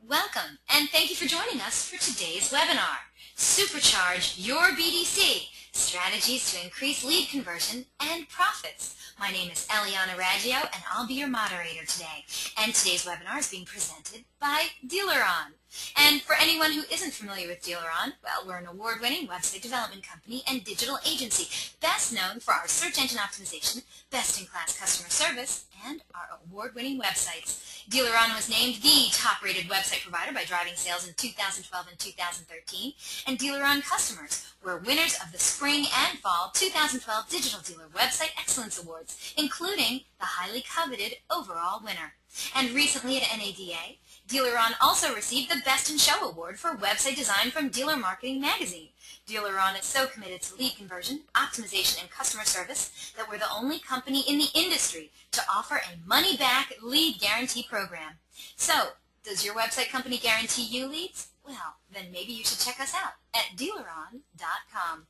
Welcome, and thank you for joining us for today's webinar, Supercharge Your BDC, Strategies to Increase Lead Conversion and Profits. My name is Eliana Raggio, and I'll be your moderator today. And today's webinar is being presented by DEALERUN. And for anyone who isn't familiar with DEALERUN, well, we're an award-winning website development company and digital agency, best known for our search engine optimization, best-in-class customer service, and our award-winning websites. DEALERUN was named the top-rated website provider by Driving Sales in 2012 and 2013, and DEALERUN customers were winners of the Spring and Fall 2012 Digital Dealer Website Excellence Awards, including the highly coveted overall winner. And recently at NADA, DEALERUN also received the Best in Show Award for website design from Dealer Marketing Magazine. DEALERUN is so committed to lead conversion, optimization, and customer service that we're the only company in the industry to offer a money-back lead guarantee program. So, does your website company guarantee you leads? Well, then maybe you should check us out at DEALERUN.com.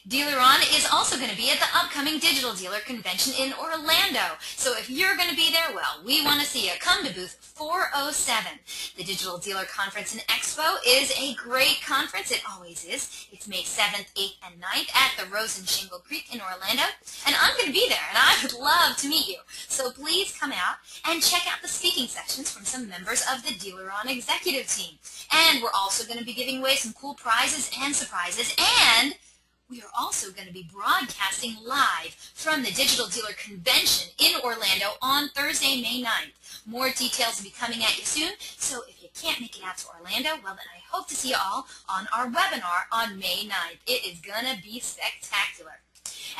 DEALERUN is also going to be at the upcoming Digital Dealer Convention in Orlando. So if you're going to be there, well, we want to see you. Come to booth 407. The Digital Dealer Conference and Expo is a great conference. It always is. It's May 7th, 8th, and 9th at the Rose and Shingle Creek in Orlando. And I'm going to be there, and I would love to meet you. So please come out and check out the speaking sessions from some members of the DEALERUN executive team. And we're also going to be giving away some cool prizes and surprises, and we are also going to be broadcasting live from the Digital Dealer Convention in Orlando on Thursday, May 9th. More details will be coming at you soon, so if you can't make it out to Orlando, well then I hope to see you all on our webinar on May 9th. It is going to be spectacular.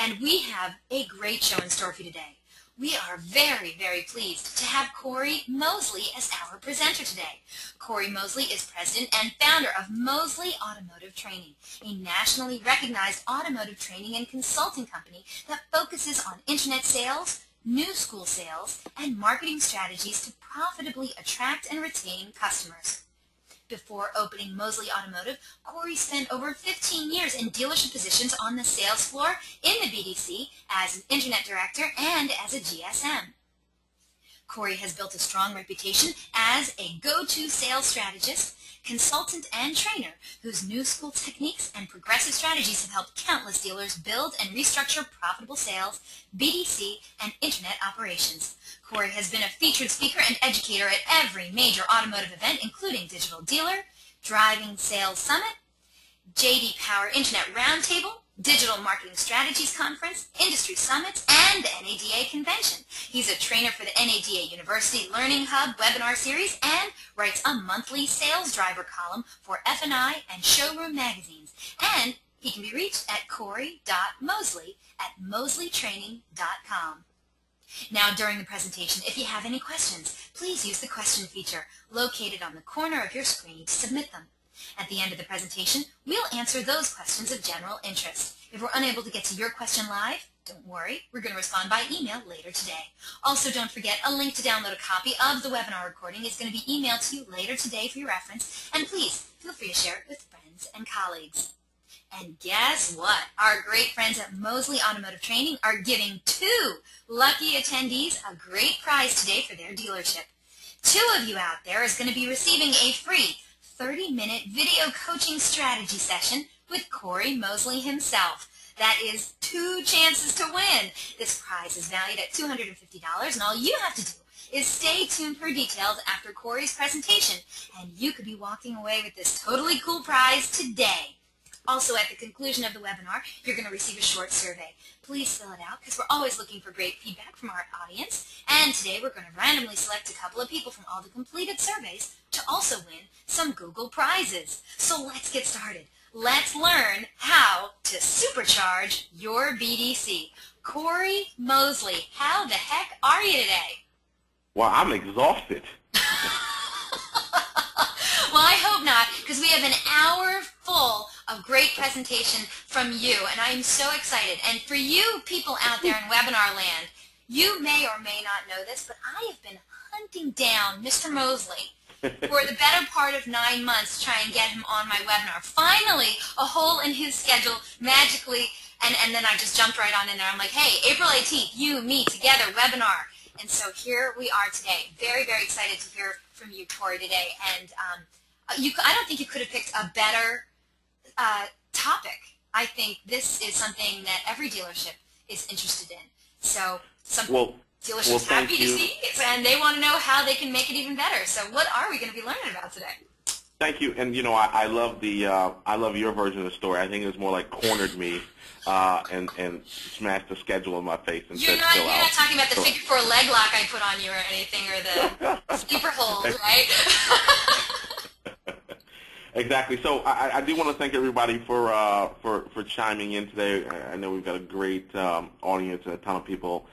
And we have a great show in store for you today. We are very, very pleased to have Cory Mosley as our presenter today. Cory Mosley is president and founder of Mosley Automotive Training, a nationally recognized automotive training and consulting company that focuses on internet sales, new school sales, and marketing strategies to profitably attract and retain customers. Before opening Mosley Automotive, Cory spent over 15 years in dealership positions on the sales floor, in the BDC, as an internet director, and as a GSM. Cory has built a strong reputation as a go-to sales strategist, consultant, and trainer whose new school techniques and progressive strategies have helped countless dealers build and restructure profitable sales, BDC, and internet operations. Cory has been a featured speaker and educator at every major automotive event, including Digital Dealer, Driving Sales Summit, J.D. Power Internet Roundtable, Digital Marketing Strategies Conference, Industry Summits, and the NADA Convention. He's a trainer for the NADA University Learning Hub webinar series and writes a monthly sales driver column for F&I and Showroom magazines. And he can be reached at cory.mosley@mosleytraining.com. Now, during the presentation, if you have any questions, please use the question feature located on the corner of your screen to submit them. At the end of the presentation, we'll answer those questions of general interest. If we're unable to get to your question live, don't worry, we're going to respond by email later today. Also, don't forget, a link to download a copy of the webinar recording is going to be emailed to you later today for your reference, and please feel free to share it with friends and colleagues. And guess what? Our great friends at Mosley Automotive Training are giving 2 lucky attendees a great prize today for their dealership. 2 of you out there is going to be receiving a free 30-minute video coaching strategy session with Cory Mosley himself. That is 2 chances to win. This prize is valued at $250, and all you have to do is stay tuned for details after Cory's presentation, and you could be walking away with this totally cool prize today. Also, at the conclusion of the webinar, you're going to receive a short survey. Please fill it out because we're always looking for great feedback from our audience. And today we're going to randomly select a couple of people from all the completed surveys to also win some Google prizes. So let's get started. Let's learn how to supercharge your BDC. Cory Mosley, how the heck are you today? Well, I'm exhausted. Well, I hope not, because we have an hour full of great presentation from you, and I'm so excited. And for you people out there in webinar land, you may or may not know this, but I have been hunting down Mr. Mosley for the better part of 9 months to try and get him on my webinar. Finally, a hole in his schedule magically, and then I just jumped right on in there. I'm like, hey, April 18th, you, me, together, webinar. And so here we are today. Very, very excited to hear from you, Cory, today. And I don't think you could have picked a better topic. I think this is something that every dealership is interested in. So some dealerships have BDCs, and they want to know how they can make it even better. So what are we going to be learning about today? Thank you. And I love I love your version of the story. I think it was more like cornered me and smashed the schedule in my face and you're said, not, chill you're out. not talking about the figure 4 leg lock I put on you or anything, or the sleeper hold, right? Exactly. So I do want to thank everybody for chiming in today. I know we've got a great audience and a ton of people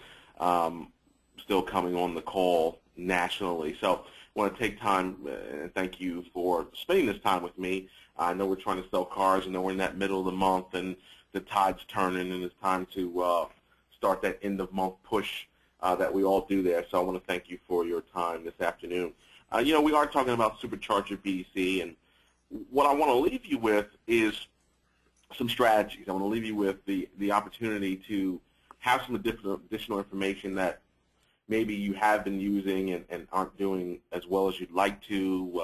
still coming on the call nationally. So I want to take time and thank you for spending this time with me. I know we're trying to sell cars. I know we're in that middle of the month and the tide's turning, and it's time to start that end-of-month push that we all do there. So I want to thank you for your time this afternoon. We are talking about SUPERCHARGE Your BDC, and what I want to leave you with is some strategies. I want to leave you with the opportunity to have some additional information that maybe you have been using and aren't doing as well as you'd like to,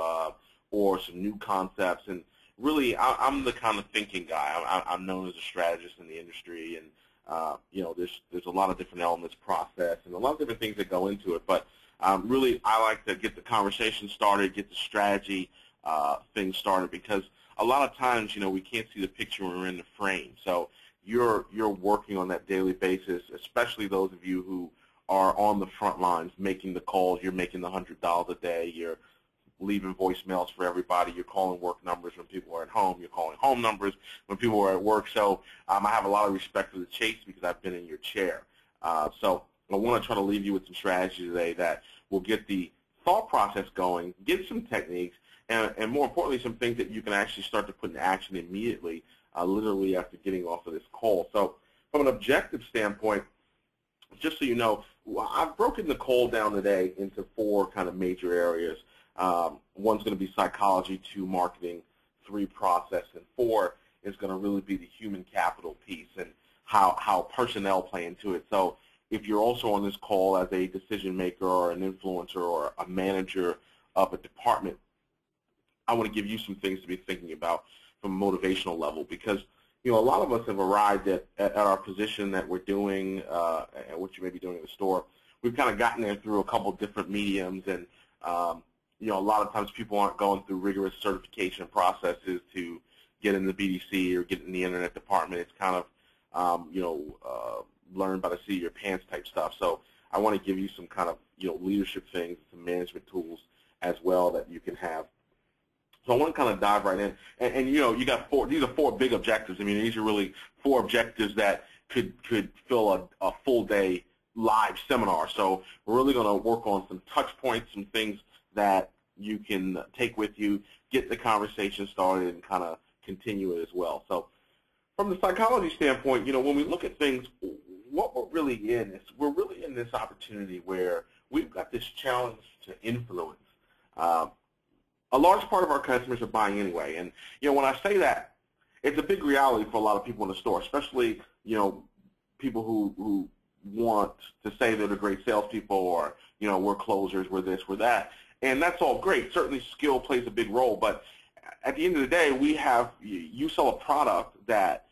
or some new concepts. And really, I'm the kind of thinking guy. I'm known as a strategist in the industry, and there's a lot of different elements, process, and a lot of different things that go into it. But really, I like to get the conversation started, get the strategy things started, because a lot of times, we can't see the picture when we're in the frame. So you're working on that daily basis, especially those of you who are on the front lines making the calls. You're making the $100 a day. You're leaving voicemails for everybody. You're calling work numbers when people are at home. You're calling home numbers when people are at work. So I have a lot of respect for the chase because I've been in your chair. So I want to try to leave you with some strategies today that will get the thought process going, get some techniques, and more importantly, some things that you can actually start to put in action immediately, literally after getting off of this call. So from an objective standpoint, just so you know, I've broken the call down today into 4 kind of major areas. One's going to be psychology, 2, marketing, 3, process, and 4 is going to really be the human capital piece and how personnel play into it. So if you're also on this call as a decision maker or an influencer or a manager of a department, I want to give you some things to be thinking about from a motivational level, because a lot of us have arrived at our position that we're doing and what you may be doing in the store. We've kind of gotten there through a couple different mediums, and a lot of times people aren't going through rigorous certification processes to get in the BDC or get in the internet department. It's kind of learn by the seat of your pants type stuff. So I want to give you some kind of leadership things, some management tools as well that you can have. So I want to kind of dive right in, and you got 4. These are 4 big objectives. I mean, these are really 4 objectives that could fill a full day live seminar. So we're really going to work on some touch points, some things that you can take with you, get the conversation started, and kind of continue it as well. So from the psychology standpoint, when we look at things, what we're really in is we're really in this opportunity where we've got this challenge to influence. A large part of our customers are buying anyway, and when I say that, it's a big reality for a lot of people in the store, especially people who want to say they're the great salespeople, or we're closers, we're this, we're that, and that's all great. Certainly, skill plays a big role, but at the end of the day, you sell a product that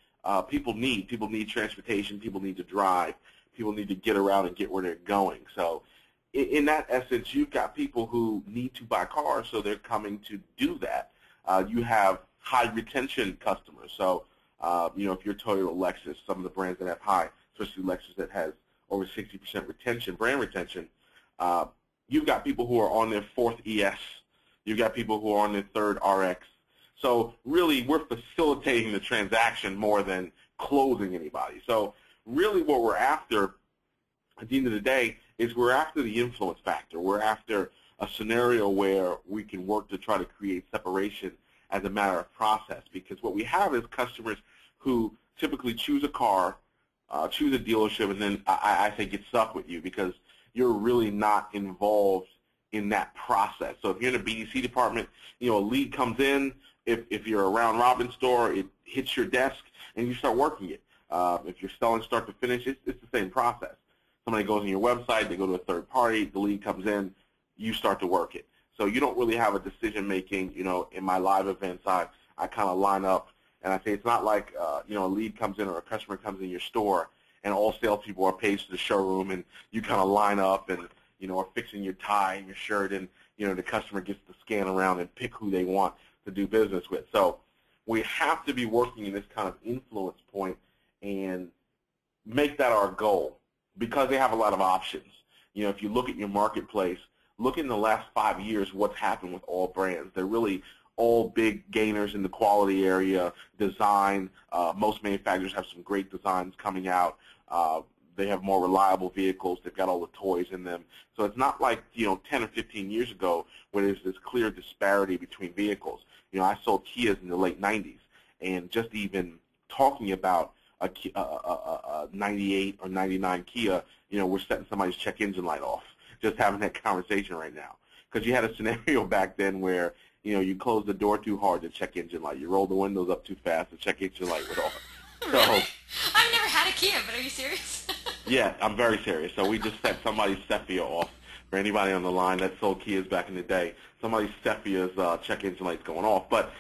people need. People need transportation. People need to drive. People need to get around and get where they're going. So in that essence, you've got people who need to buy cars, so they're coming to do that. You have high retention customers. So, if you're Toyota or Lexus, some of the brands that have high, especially Lexus that has over 60% retention, brand retention, you've got people who are on their 4th ES. You've got people who are on their 3rd RX. So really, we're facilitating the transaction more than closing anybody. So really what we're after at the end of the day is we're after the influence factor. We're after a scenario where we can work to try to create separation as a matter of process, because what we have is customers who typically choose a car, choose a dealership, and then I say get stuck with you because you're really not involved in that process. So if you're in a BDC department, a lead comes in. If you're a round robin store, it hits your desk and you start working it. If you're selling start to finish, it's the same process. Somebody goes on your website, they go to a third party, the lead comes in, you start to work it. So you don't really have a decision-making. In my live events, I kind of line up, and I say it's not like, a lead comes in or a customer comes in your store, and all salespeople are paged to the showroom, and you kind of line up and, are fixing your tie and your shirt, and, the customer gets to scan around and pick who they want to do business with. So we have to be working in this kind of influence point and make that our goal, because they have a lot of options. If you look at your marketplace, look in the last 5 years what's happened with all brands. They're really all big gainers in the quality area, design. Most manufacturers have some great designs coming out. They have more reliable vehicles. They've got all the toys in them. So it's not like 10 or 15 years ago where there's this clear disparity between vehicles. I sold Kias in the late 90s, and just even talking about a 98 or 99 Kia, we're setting somebody's check engine light off, just having that conversation right now. Because you had a scenario back then where, you closed the door too hard, the check engine light. You rolled the windows up too fast, the check engine light went off. Really? So, I've never had a Kia, but are you serious? Yeah, I'm very serious. So we just set somebody's Cephia off. For anybody on the line that sold Kias back in the day, somebody's Cephia's check engine light's going off. But,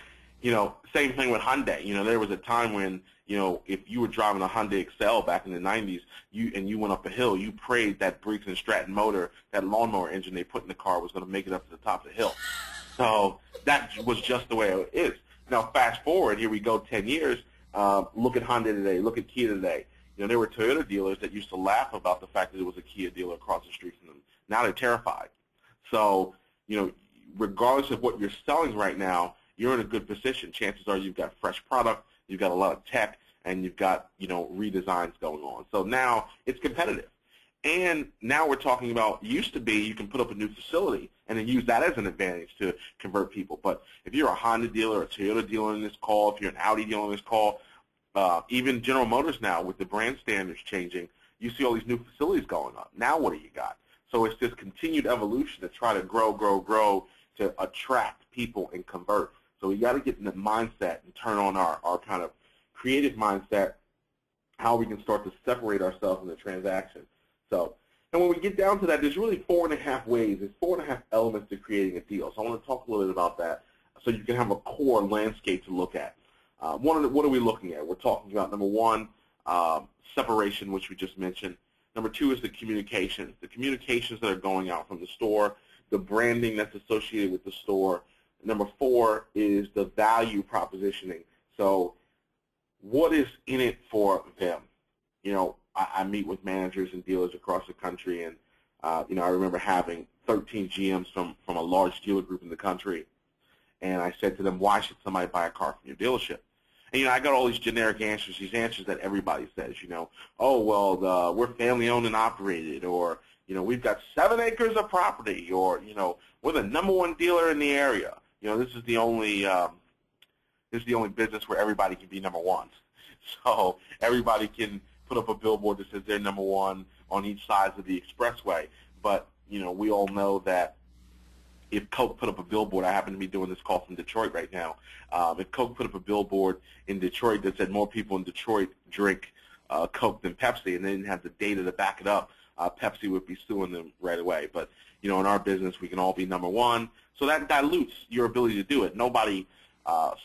same thing with Hyundai. There was a time when, if you were driving a Hyundai Excel back in the 90s, you went up a hill, you prayed that Briggs & Stratton motor, that lawnmower engine they put in the car, was going to make it up to the top of the hill. So that was just the way it is. Now, fast forward, here we go 10 years. Look at Hyundai today. Look at Kia today. There were Toyota dealers that used to laugh about the fact that there was a Kia dealer across the street from them. Now they're terrified. So, regardless of what you're selling right now, you're in a good position. Chances are you've got fresh product, you've got a lot of tech, and you've got, redesigns going on. So now it's competitive. And now we're talking about, used to be you can put up a new facility and then use that as an advantage to convert people. But if you're a Honda dealer, a Toyota dealer in this call, if you're an Audi dealer in this call, even General Motors now with the brand standards changing, you see all these new facilities going up. Now what do you got? So it's this continued evolution to try to grow to attract people and convert. So we got to get in the mindset and turn on our kind of creative mindset, how we can start to separate ourselves in the transaction. So, and when we get down to that, there's really 4.5 ways. There's 4.5 elements to creating a deal. So I want to talk a little bit about that so you can have a core landscape to look at. What are we looking at? We're talking about, number one, separation, which we just mentioned. Number two is the communications that are going out from the store, the branding that's associated with the store. Number four is the value propositioning. So what is in it for them? I meet with managers and dealers across the country, and I remember having 13 GMs from a large dealer group in the country, and I said to them, why should somebody buy a car from your dealership? And, I got all these generic answers, these answers that everybody says, oh, well, we're family owned and operated, or, we've got 7 acres of property, or, we're the #1 dealer in the area. This is the only business where everybody can be #1. So everybody can put up a billboard that says they're #1 on each side of the expressway. But, we all know that if Coke put up a billboard, I happen to be doing this call from Detroit right now, if Coke put up a billboard in Detroit that said more people in Detroit drink Coke than Pepsi, and they didn't have the data to back it up, Pepsi would be suing them right away. But, in our business, we can all be #1. So that dilutes your ability to do it. Nobody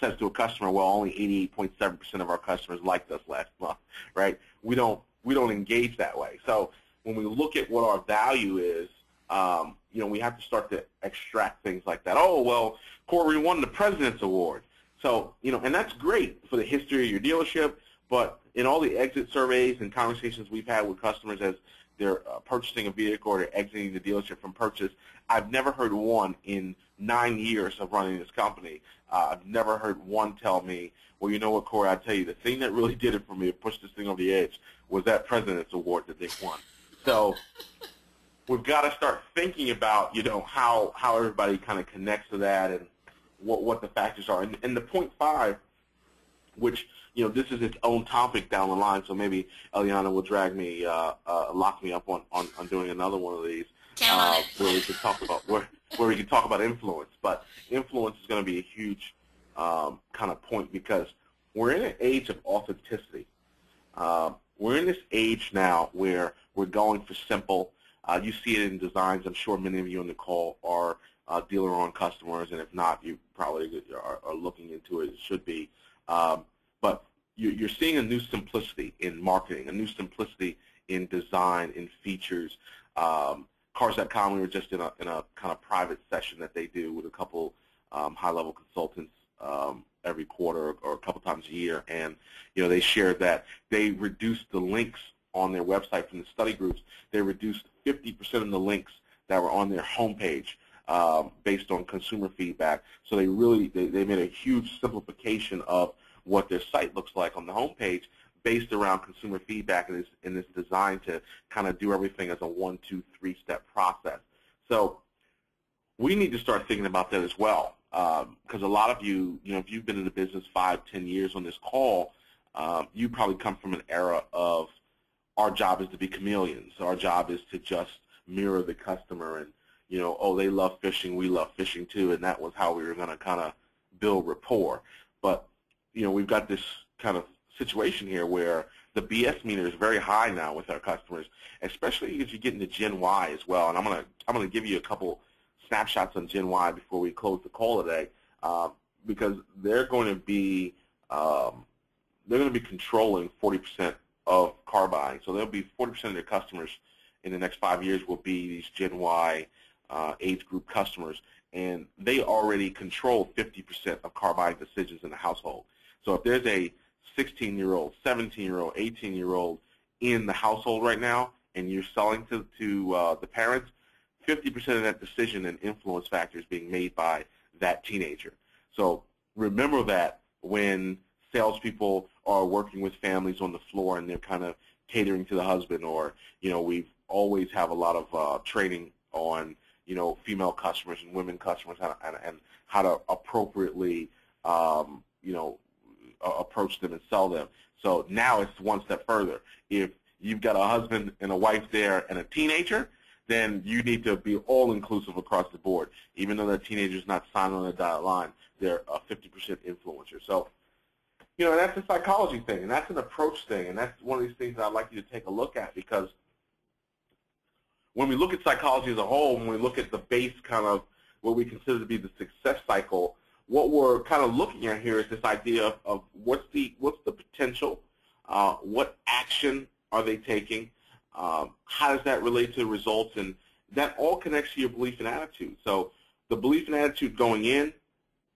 says to a customer, well, only 88.7% of our customers liked us last month, right? We don't engage that way. So when we look at what our value is, we have to start to extract things like that. Oh, well, Cory won the President's Award. So, and that's great for the history of your dealership, but in all the exit surveys and conversations we've had with customers as they're purchasing a vehicle or they're exiting the dealership from purchase, I've never heard one in 9 years of running this company. I've never heard one tell me, well, you know what, Cory, I tell you, the thing that really did it for me, pushed this thing over the edge, was that President's Award that they won. So we've got to start thinking about, how everybody kind of connects to that and what the factors are. And the point 5, which, this is its own topic down the line, so maybe Eliana will lock me up on doing another one of these where we can talk about where we can talk about influence. But influence is going to be a huge kind of point because we're in an age of authenticity. we're in this age now where we're going for simple. You see it in designs. I'm sure many of you on the call are DEALERUN customers, and if not, you probably are looking into it. It should be. But you're seeing a new simplicity in marketing, a new simplicity in design, in features. Cars.com, we were just in a kind of private session that they do with a couple high-level consultants every quarter or a couple times a year, and they shared that they reduced the links on their website from the study groups. They reduced 50% of the links that were on their homepage based on consumer feedback. So they made a huge simplification of what their site looks like on the homepage based around consumer feedback, and it's designed to kind of do everything as a 1, 2, 3-step process. So we need to start thinking about that as well, because a lot of you, if you've been in the business 5, 10 years on this call, you probably come from an era of our job is to be chameleons. Our job is to just mirror the customer, and oh, they love fishing, we love fishing too, and that was how we were going to kind of build rapport. But we've got this kind of situation here where the BS meter is very high now with our customers, especially as you get into Gen Y as well. And I'm gonna give you a couple snapshots on Gen Y before we close the call today, because they're going to be controlling 40% of car buying. So there'll be 40% of their customers in the next 5 years will be these Gen Y age group customers, and they already control 50% of car buying decisions in the household. So if there's a 16-year-old, 17-year-old, 18-year-old in the household right now, and you're selling to the parents, 50% of that decision and influence factor is being made by that teenager. So remember that when salespeople are working with families on the floor and they're kind of catering to the husband, or we've always have a lot of training on female customers and women customers and how to appropriately approach them and sell them. So now it's one step further. If you've got a husband and a wife there and a teenager, then you need to be all-inclusive across the board. Even though that teenager's not signed on the dotted line, they're a 50% influencer. So, that's a psychology thing, and that's an approach thing, and that's one of these things that I'd like you to take a look at, because when we look at psychology as a whole, when we look at the base kind of what we consider to be the success cycle, what we're kind of looking at here is this idea of what's the potential, what action are they taking, how does that relate to the results, and that all connects to your belief and attitude. So the belief and attitude going in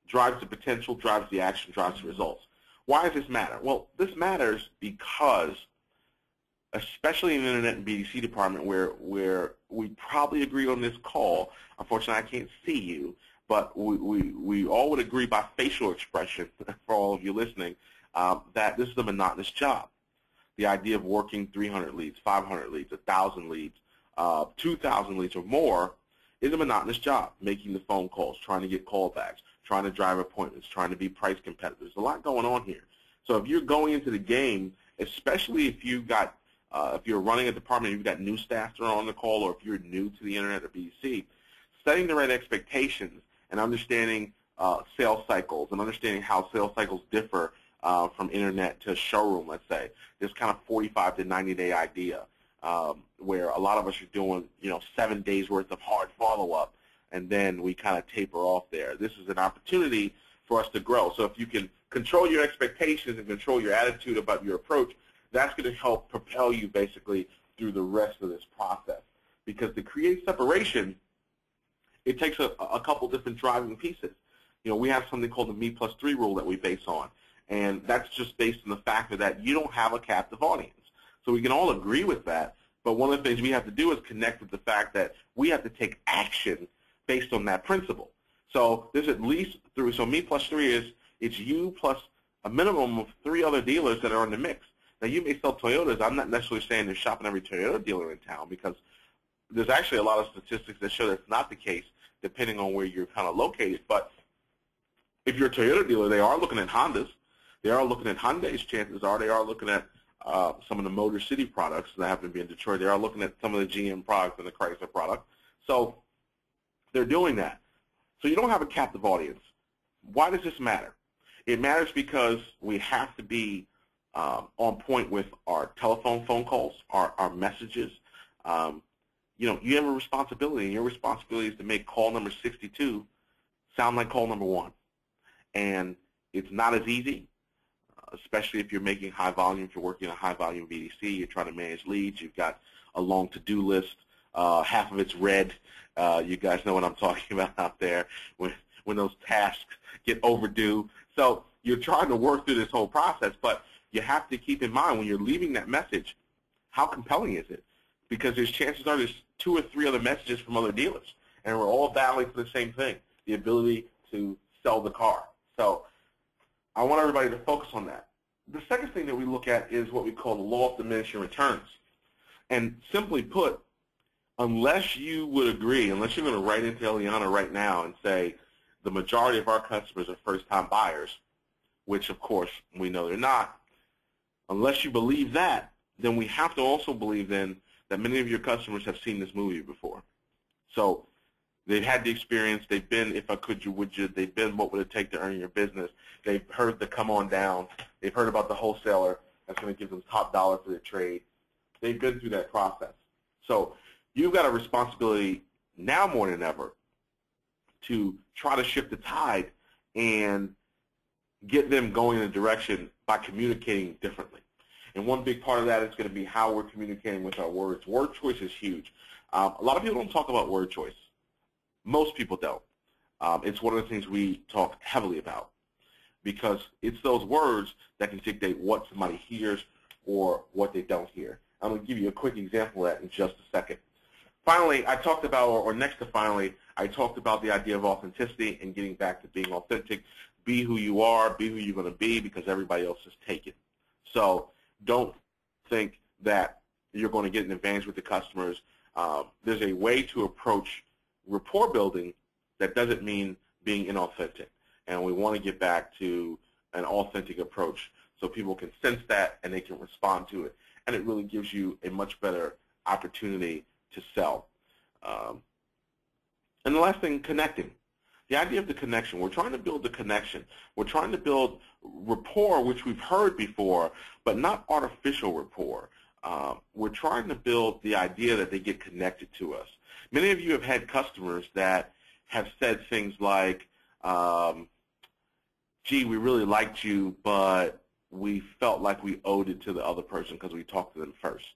drives the potential, drives the action, drives the results. Why does this matter? Well, this matters because, especially in the Internet and BDC department, where we probably agree on this call, unfortunately I can't see you, but we all would agree by facial expression, for all of you listening, that this is a monotonous job. The idea of working 300 leads, 500 leads, 1,000 leads, 2,000 leads or more is a monotonous job. Making the phone calls, trying to get callbacks, trying to drive appointments, trying to be price competitive. There's a lot going on here. So if you're going into the game, especially if you've got if you're running a department, you've got new staff that are on the call, or if you're new to the Internet or BDC, setting the right expectations and understanding sales cycles and understanding how sales cycles differ from Internet to showroom, let's say. This kind of 45 to 90-day idea where a lot of us are doing 7 days worth of hard follow-up, and then we kind of taper off there. This is an opportunity for us to grow. So if you can control your expectations and control your attitude about your approach, that's going to help propel you basically through the rest of this process. Because to create separation, it takes a couple different driving pieces. We have something called the Me+3 rule that we base on, and that's just based on the fact that you don't have a captive audience. So we can all agree with that, but one of the things we have to do is connect with the fact that we have to take action based on that principle. So there's at least three. So Me+3 is it's you plus a minimum of 3 other dealers that are in the mix. Now, you may sell Toyotas. I'm not necessarily saying they're shopping every Toyota dealer in town, because there's actually a lot of statistics that show that's not the case, depending on where you're kind of located. But if you're a Toyota dealer, they are looking at Hondas. They are looking at Hyundai's, chances are. They are looking at some of the Motor City products that happen to be in Detroit. They are looking at some of the GM products and the Chrysler product. So they're doing that. So you don't have a captive audience. Why does this matter? It matters because we have to be on point with our telephone phone calls, our messages. You have a responsibility, and your responsibility is to make call number 62 sound like call number 1. And it's not as easy, especially if you're making high volume, if you're working in a high volume BDC, you're trying to manage leads, you've got a long to-do list, half of it's red. You guys know what I'm talking about out there when those tasks get overdue. So you're trying to work through this whole process, but you have to keep in mind when you're leaving that message, how compelling is it? Because there's chances are there's 2 or 3 other messages from other dealers, and we're all battling for the same thing, the ability to sell the car. So I want everybody to focus on that. The second thing that we look at is what we call the law of diminishing returns. And simply put, unless you would agree, unless you're going to write into Eliana right now and say the majority of our customers are first-time buyers, which, of course, we know they're not, unless you believe that, then we have to also believe then that many of your customers have seen this movie before. So they've had the experience. They've been, if I could you, would you. They've been, what would it take to earn your business. They've heard the come on down. They've heard about the wholesaler that's going to give them top dollar for their trade. They've been through that process. So you've got a responsibility now more than ever to try to shift the tide and get them going in a direction by communicating differently. And one big part of that is going to be how we're communicating with our words. Word choice is huge. A lot of people don't talk about word choice. Most people don't. It's one of the things we talk heavily about because it's those words that can dictate what somebody hears or what they don't hear. I'm going to give you a quick example of that in just a second. Finally, I talked about, or next to finally, I talked about the idea of authenticity and getting back to being authentic. Be who you are, be who you're going to be because everybody else is taken. So don't think that you're going to get an advantage with the customers. There's a way to approach rapport building that doesn't mean being inauthentic. And we want to get back to an authentic approach so people can sense that and they can respond to it. And it really gives you a much better opportunity to sell. And the last thing, connecting. The idea of the connection. We're trying to build the connection. We're trying to build rapport, which we've heard before, but not artificial rapport. We're trying to build the idea that they get connected to us. Many of you have had customers that have said things like, gee, we really liked you, but we felt like we owed it to the other person because we talked to them first.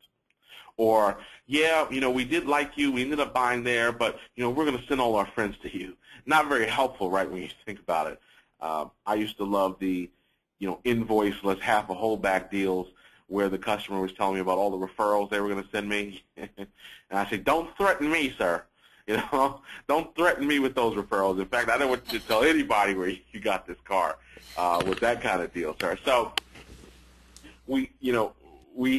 Or, yeah, we did like you, we ended up buying there, but, we're going to send all our friends to you. Not very helpful, right, when you think about it. I used to love the, invoice, let's half a whole back deals where the customer was telling me about all the referrals they were going to send me. And I said, don't threaten me, sir. Don't threaten me with those referrals. In fact, I don't want you to tell anybody where you got this car with that kind of deal, sir. So we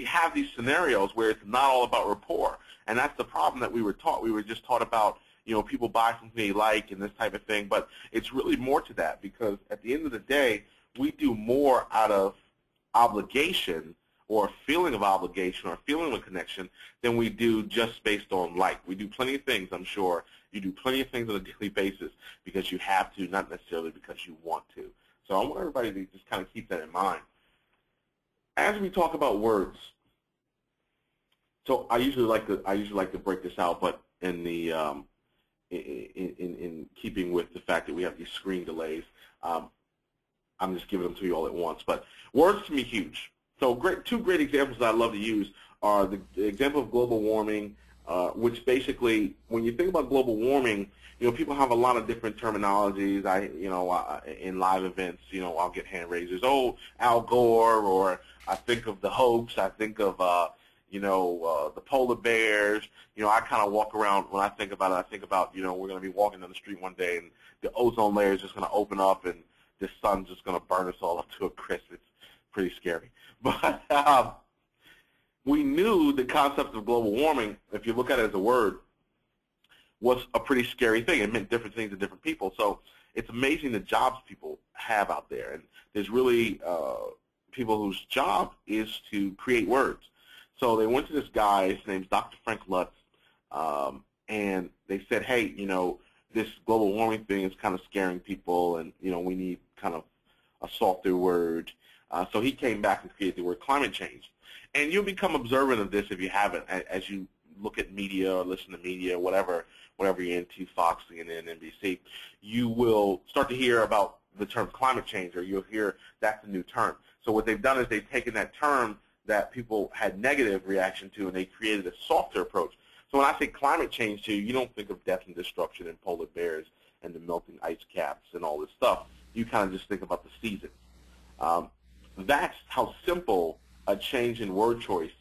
have these scenarios where it's not all about rapport, and that's the problem that we were taught. We were just taught about, people buy something they like and this type of thing, but it's really more to that because at the end of the day, we do more out of obligation or a feeling of obligation or a feeling of connection than we do just based on like. We do plenty of things, I'm sure. You do plenty of things on a daily basis because you have to, not necessarily because you want to. So I want everybody to just kind of keep that in mind. As we talk about words, so I usually like to break this out, but in the in keeping with the fact that we have these screen delays, I'm just giving them to you all at once. But words can be huge. So two great examples that I love to use are the example of global warming, which basically, when you think about global warming, people have a lot of different terminologies. In live events, I'll get hand raisers. Oh, Al Gore, or I think of the hoax. I think of, the polar bears. I kind of walk around when I think about it. I think about, we're going to be walking down the street one day and the ozone layer is just going to open up and the sun's just going to burn us all up to a crisp. It's pretty scary. But we knew the concept of global warming, if you look at it as a word, was a pretty scary thing. It meant different things to different people. So it's amazing the jobs people have out there. And there's really people whose job is to create words. So they went to this guy, his name's Dr. Frank Lutz, and they said, hey, this global warming thing is kind of scaring people, and, we need kind of a softer word. So he came back and created the word climate change. And you'll become observant of this if you haven't, as you look at media or listen to media, whatever you're into, Fox, CNN, NBC, you will start to hear about the term climate change, or you'll hear that's a new term. So what they've done is they've taken that term that people had negative reaction to, and they created a softer approach. So when I say climate change to you, you don't think of death and destruction and polar bears and the melting ice caps and all this stuff. You kind of just think about the seasons. That's how simple a change in word choice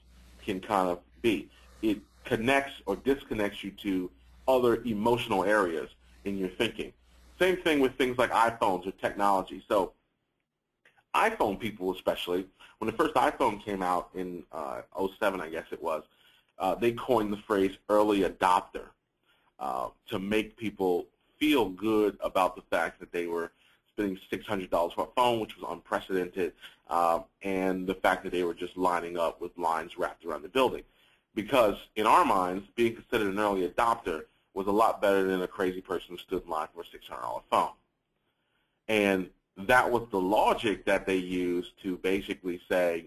can kind of be. It connects or disconnects you to other emotional areas in your thinking. Same thing with things like iPhones or technology. So iPhone people especially, when the first iPhone came out in '07, I guess it was, they coined the phrase early adopter to make people feel good about the fact that they were spending $600 for a phone, which was unprecedented, and the fact that they were just lining up with lines wrapped around the building. Because in our minds, being considered an early adopter was a lot better than a crazy person who stood in line for a $600 phone. And that was the logic that they used to basically say,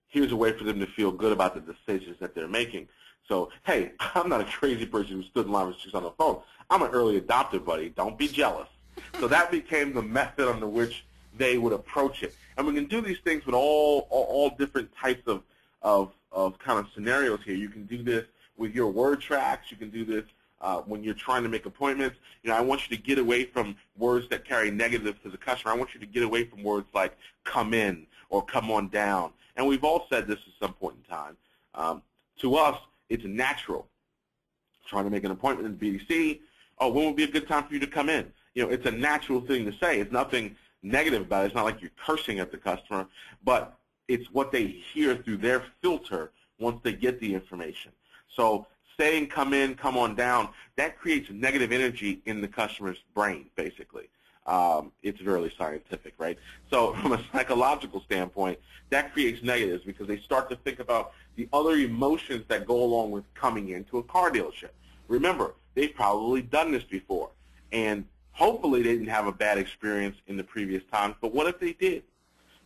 here's a way for them to feel good about the decisions that they're making. So, hey, I'm not a crazy person who stood in line for $600 phone. I'm an early adopter, buddy. Don't be jealous. So that became the method under which they would approach it. And we can do these things with all different types of kind of scenarios here. You can do this with your word tracks. You can do this when you're trying to make appointments. You know, I want you to get away from words that carry negative to the customer. I want you to get away from words like come in or come on down. And we've all said this at some point in time. To us, it's natural. Trying to make an appointment in the BDC, oh, when would be a good time for you to come in? You know, it's a natural thing to say. It's nothing negative about it. It's not like you're cursing at the customer, but it's what they hear through their filter once they get the information. So saying come in, come on down, that creates negative energy in the customer's brain, basically. It's really scientific, right? So from a psychological standpoint, that creates negatives because they start to think about the other emotions that go along with coming into a car dealership. Remember, they've probably done this before, and hopefully they didn't have a bad experience in the previous times, but what if they did?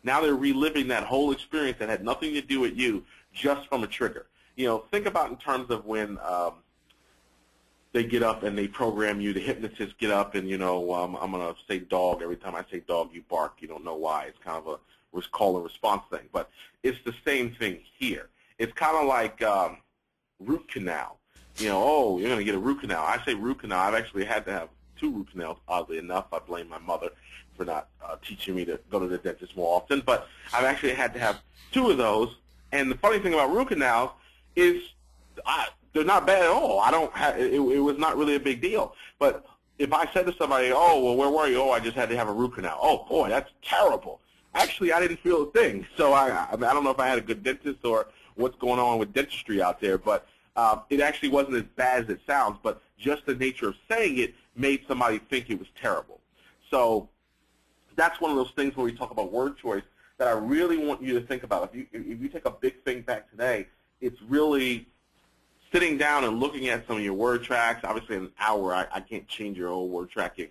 Now they're reliving that whole experience that had nothing to do with you just from a trigger. You know, think about in terms of when they get up and they program you, the hypnotists get up and, you know, I'm going to say dog. Every time I say dog, you bark. You don't know why. It's kind of a call and response thing. But it's the same thing here. It's kind of like root canal. You know, oh, you're going to get a root canal. I say root canal. I've actually had to have 2 root canals, oddly enough. I blame my mother for not teaching me to go to the dentist more often. But I've actually had to have 2 of those. And the funny thing about root canals is they're not bad at all. I don't have, it was not really a big deal. But if I said to somebody, oh, well, where were you? Oh, I just had to have a root canal. Oh, boy, that's terrible. Actually, I didn't feel a thing. So I don't know if I had a good dentist or what's going on with dentistry out there, but it actually wasn't as bad as it sounds. But just the nature of saying it made somebody think it was terrible. So that's one of those things where we talk about word choice that I really want you to think about. If you take a big thing back today, it's really sitting down and looking at some of your word tracks. Obviously, in an hour, I can't change your whole word tracking,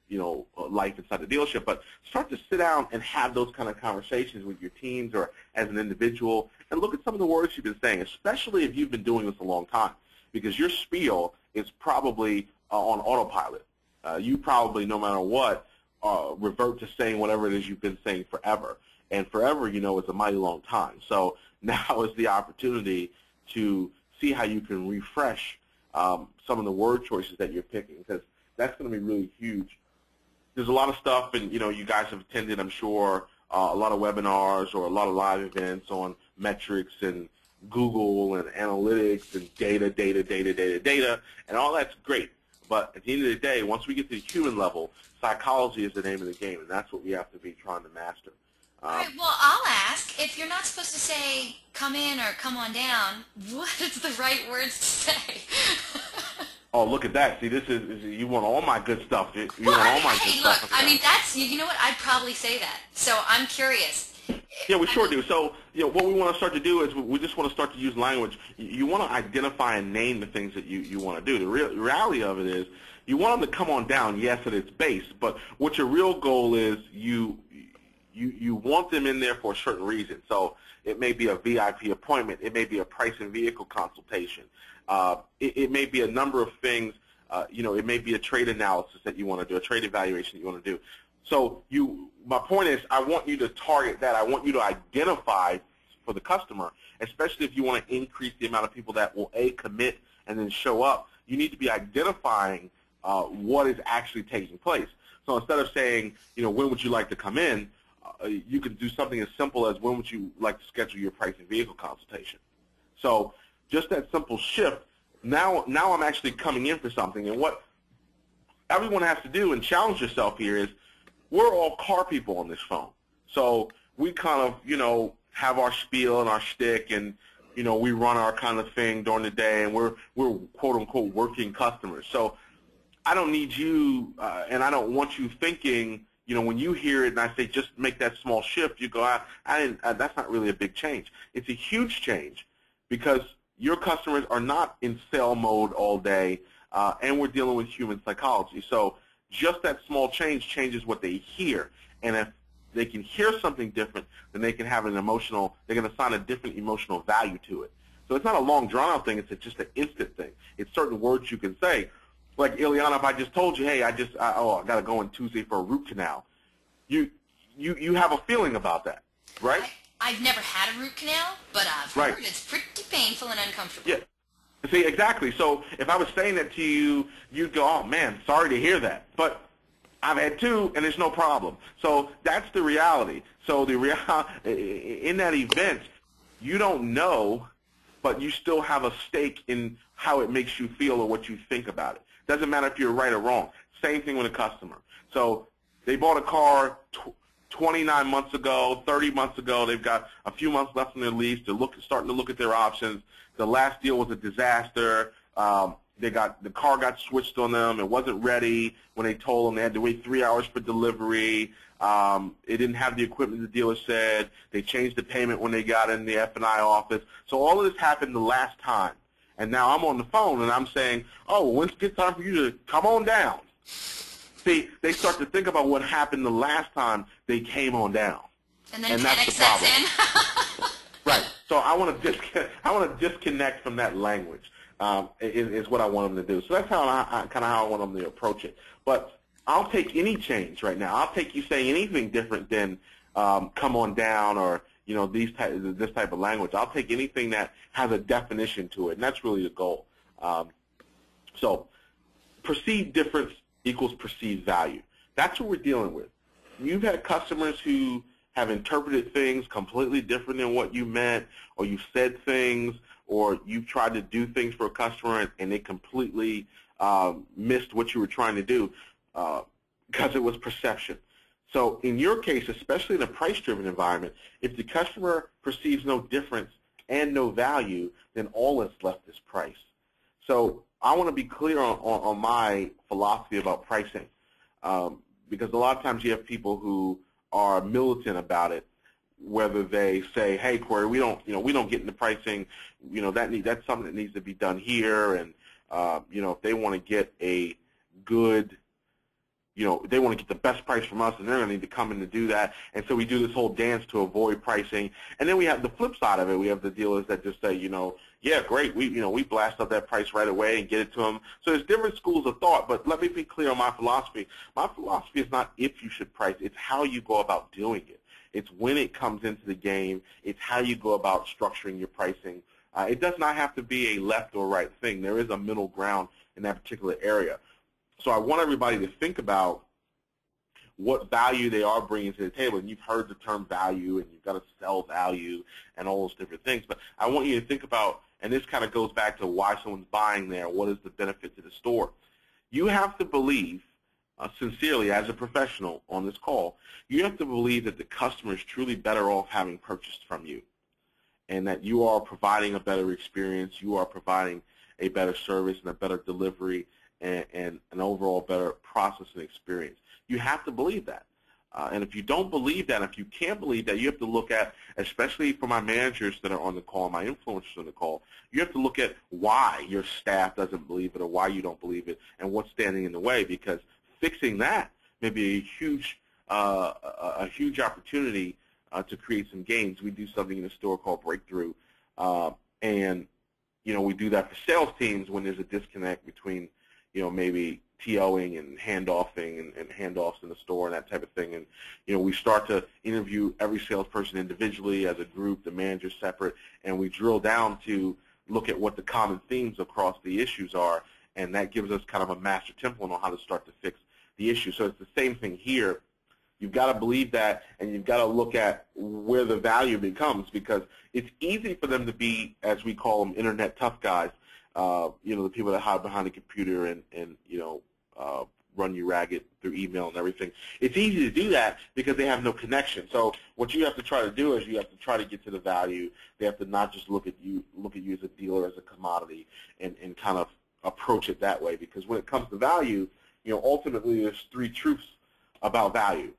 you know, life inside the dealership. But start to sit down and have those kind of conversations with your teams or as an individual, and look at some of the words you've been saying, especially if you've been doing this a long time, because your spiel is probably on autopilot. You probably, no matter what, revert to saying whatever it is you've been saying forever. And forever, you know, is a mighty long time. So now is the opportunity to see how you can refresh some of the word choices that you're picking, because that's going to be really huge. There's a lot of stuff, and you know, you guys have attended, I'm sure, a lot of webinars or a lot of live events on metrics and Google and analytics and data, and all that's great. But at the end of the day, once we get to the human level, psychology is the name of the game, and that's what we have to be trying to master. All right, well, I'll ask, if you're not supposed to say come in or come on down, what is the right words to say? Oh, look at that. See, this is you want all my good stuff. You want all my good stuff. Look, I mean, that's, you know what, I'd probably say that. So I'm curious. Yeah, we sure do. So, you know, what we want to start to do is we just want to start to use language. You want to identify and name the things that you want to do. The reality of it is you want them to come on down, yes, at its base, but what your real goal is, you you want them in there for a certain reason. So it may be a VIP appointment. It may be a price and vehicle consultation. It may be a number of things. It may be a trade analysis that you want to do, a trade evaluation that you want to do. So my point is, I want you to target that. I want you to identify for the customer, especially if you want to increase the amount of people that will, A, commit and then show up. You need to be identifying what is actually taking place. So instead of saying, when would you like to come in, you can do something as simple as when would you like to schedule your price and vehicle consultation. So just that simple shift, now I'm actually coming in for something. And what everyone has to do and challenge yourself here is, we're all car people on this phone. So we kind of, have our spiel and our shtick, and, we run our kind of thing during the day, and we're quote-unquote working customers. So I don't need you, and I don't want you thinking, when you hear it and I say just make that small shift, you go, that's not really a big change. It's a huge change because your customers are not in sale mode all day, and we're dealing with human psychology. So just that small change changes what they hear. And if they can hear something different, then they can have they're going to assign a different emotional value to it. So it's not a long, drawn-out thing. It's just an instant thing. It's certain words you can say. Like, Ileana, if I just told you, hey, I got to go on Tuesday for a root canal, you have a feeling about that, right? I've never had a root canal, but I've heard it's pretty painful and uncomfortable. Yeah. See, exactly. So if I was saying that to you, you'd go, oh, man, sorry to hear that. But I've had two, and it's no problem. So that's the reality. So in that event, you don't know, but you still have a stake in how it makes you feel or what you think about it. Doesn't matter if you're right or wrong. Same thing with a customer. So they bought a car 29 months ago, 30 months ago. They've got a few months left on their lease. They're starting to look at their options. The last deal was a disaster. The car got switched on them. It wasn't ready when they told them. They had to wait 3 hours for delivery. It didn't have the equipment the dealer said. They changed the payment when they got in the F&I office. So all of this happened the last time. And now I'm on the phone and I'm saying, oh, when's it time for you to come on down? See, they start to think about what happened the last time they came on down. And then that's the sets problem. in. Right. So I want to disconnect from that language. Is what I want them to do. So that's how I want them to approach it. But I'll take any change right now. I'll take you saying anything different than come on down or this type of language. I'll take anything that has a definition to it, and that's really the goal. So perceived difference equals perceived value. That's what we're dealing with. You've had customers who have interpreted things completely different than what you meant, or you've said things, or you've tried to do things for a customer and they completely missed what you were trying to do because it was perception. So in your case, especially in a price-driven environment, if the customer perceives no difference and no value, then all that's left is price. So I want to be clear on my philosophy about pricing because a lot of times you have people who are militant about it, whether they say, hey, Corey, we don't get into pricing, that's something that needs to be done here, and if they want to get a good, they want to get the best price from us, and they're going to need to come in to do that, and so we do this whole dance to avoid pricing. And then we have the flip side of it. We have the dealers that just say, yeah, great, we blast up that price right away and get it to them. So there's different schools of thought, but let me be clear on my philosophy. My philosophy is not if you should price, it's how you go about doing it. It's when it comes into the game. It's how you go about structuring your pricing. It does not have to be a left or right thing. There is a middle ground in that particular area. So I want everybody to think about what value they are bringing to the table. And you've heard the term value, and you've got to sell value and all those different things. But I want you to think about, and this kind of goes back to why someone's buying there, what is the benefit to the store. You have to believe, sincerely as a professional on this call, you have to believe that the customer is truly better off having purchased from you and that you are providing a better experience, you are providing a better service and a better delivery and an overall better process and experience. You have to believe that. And if you don't believe that, if you can't believe that, you have to look at, especially for my managers that are on the call, my influencers on the call, you have to look at why your staff doesn't believe it or why you don't believe it and what's standing in the way, because fixing that may be a huge a huge opportunity to create some gains. We do something in the store called Breakthrough, and we do that for sales teams when there's a disconnect between maybe TOing and handoffing and handoffs in the store and that type of thing. And we start to interview every salesperson individually as a group, the manager separate, and we drill down to look at what the common themes across the issues are, and that gives us kind of a master template on how to start to fix the issue. So it's the same thing here. You've got to believe that, and you've got to look at where the value becomes, because it's easy for them to be, as we call them, internet tough guys, the people that hide behind a computer and run you ragged through email and everything. It's easy to do that because they have no connection. So what you have to try to do is you have to try to get to the value. They have to not just look at you as a dealer, as a commodity, and kind of approach it that way. Because when it comes to value, ultimately there's three truths about value.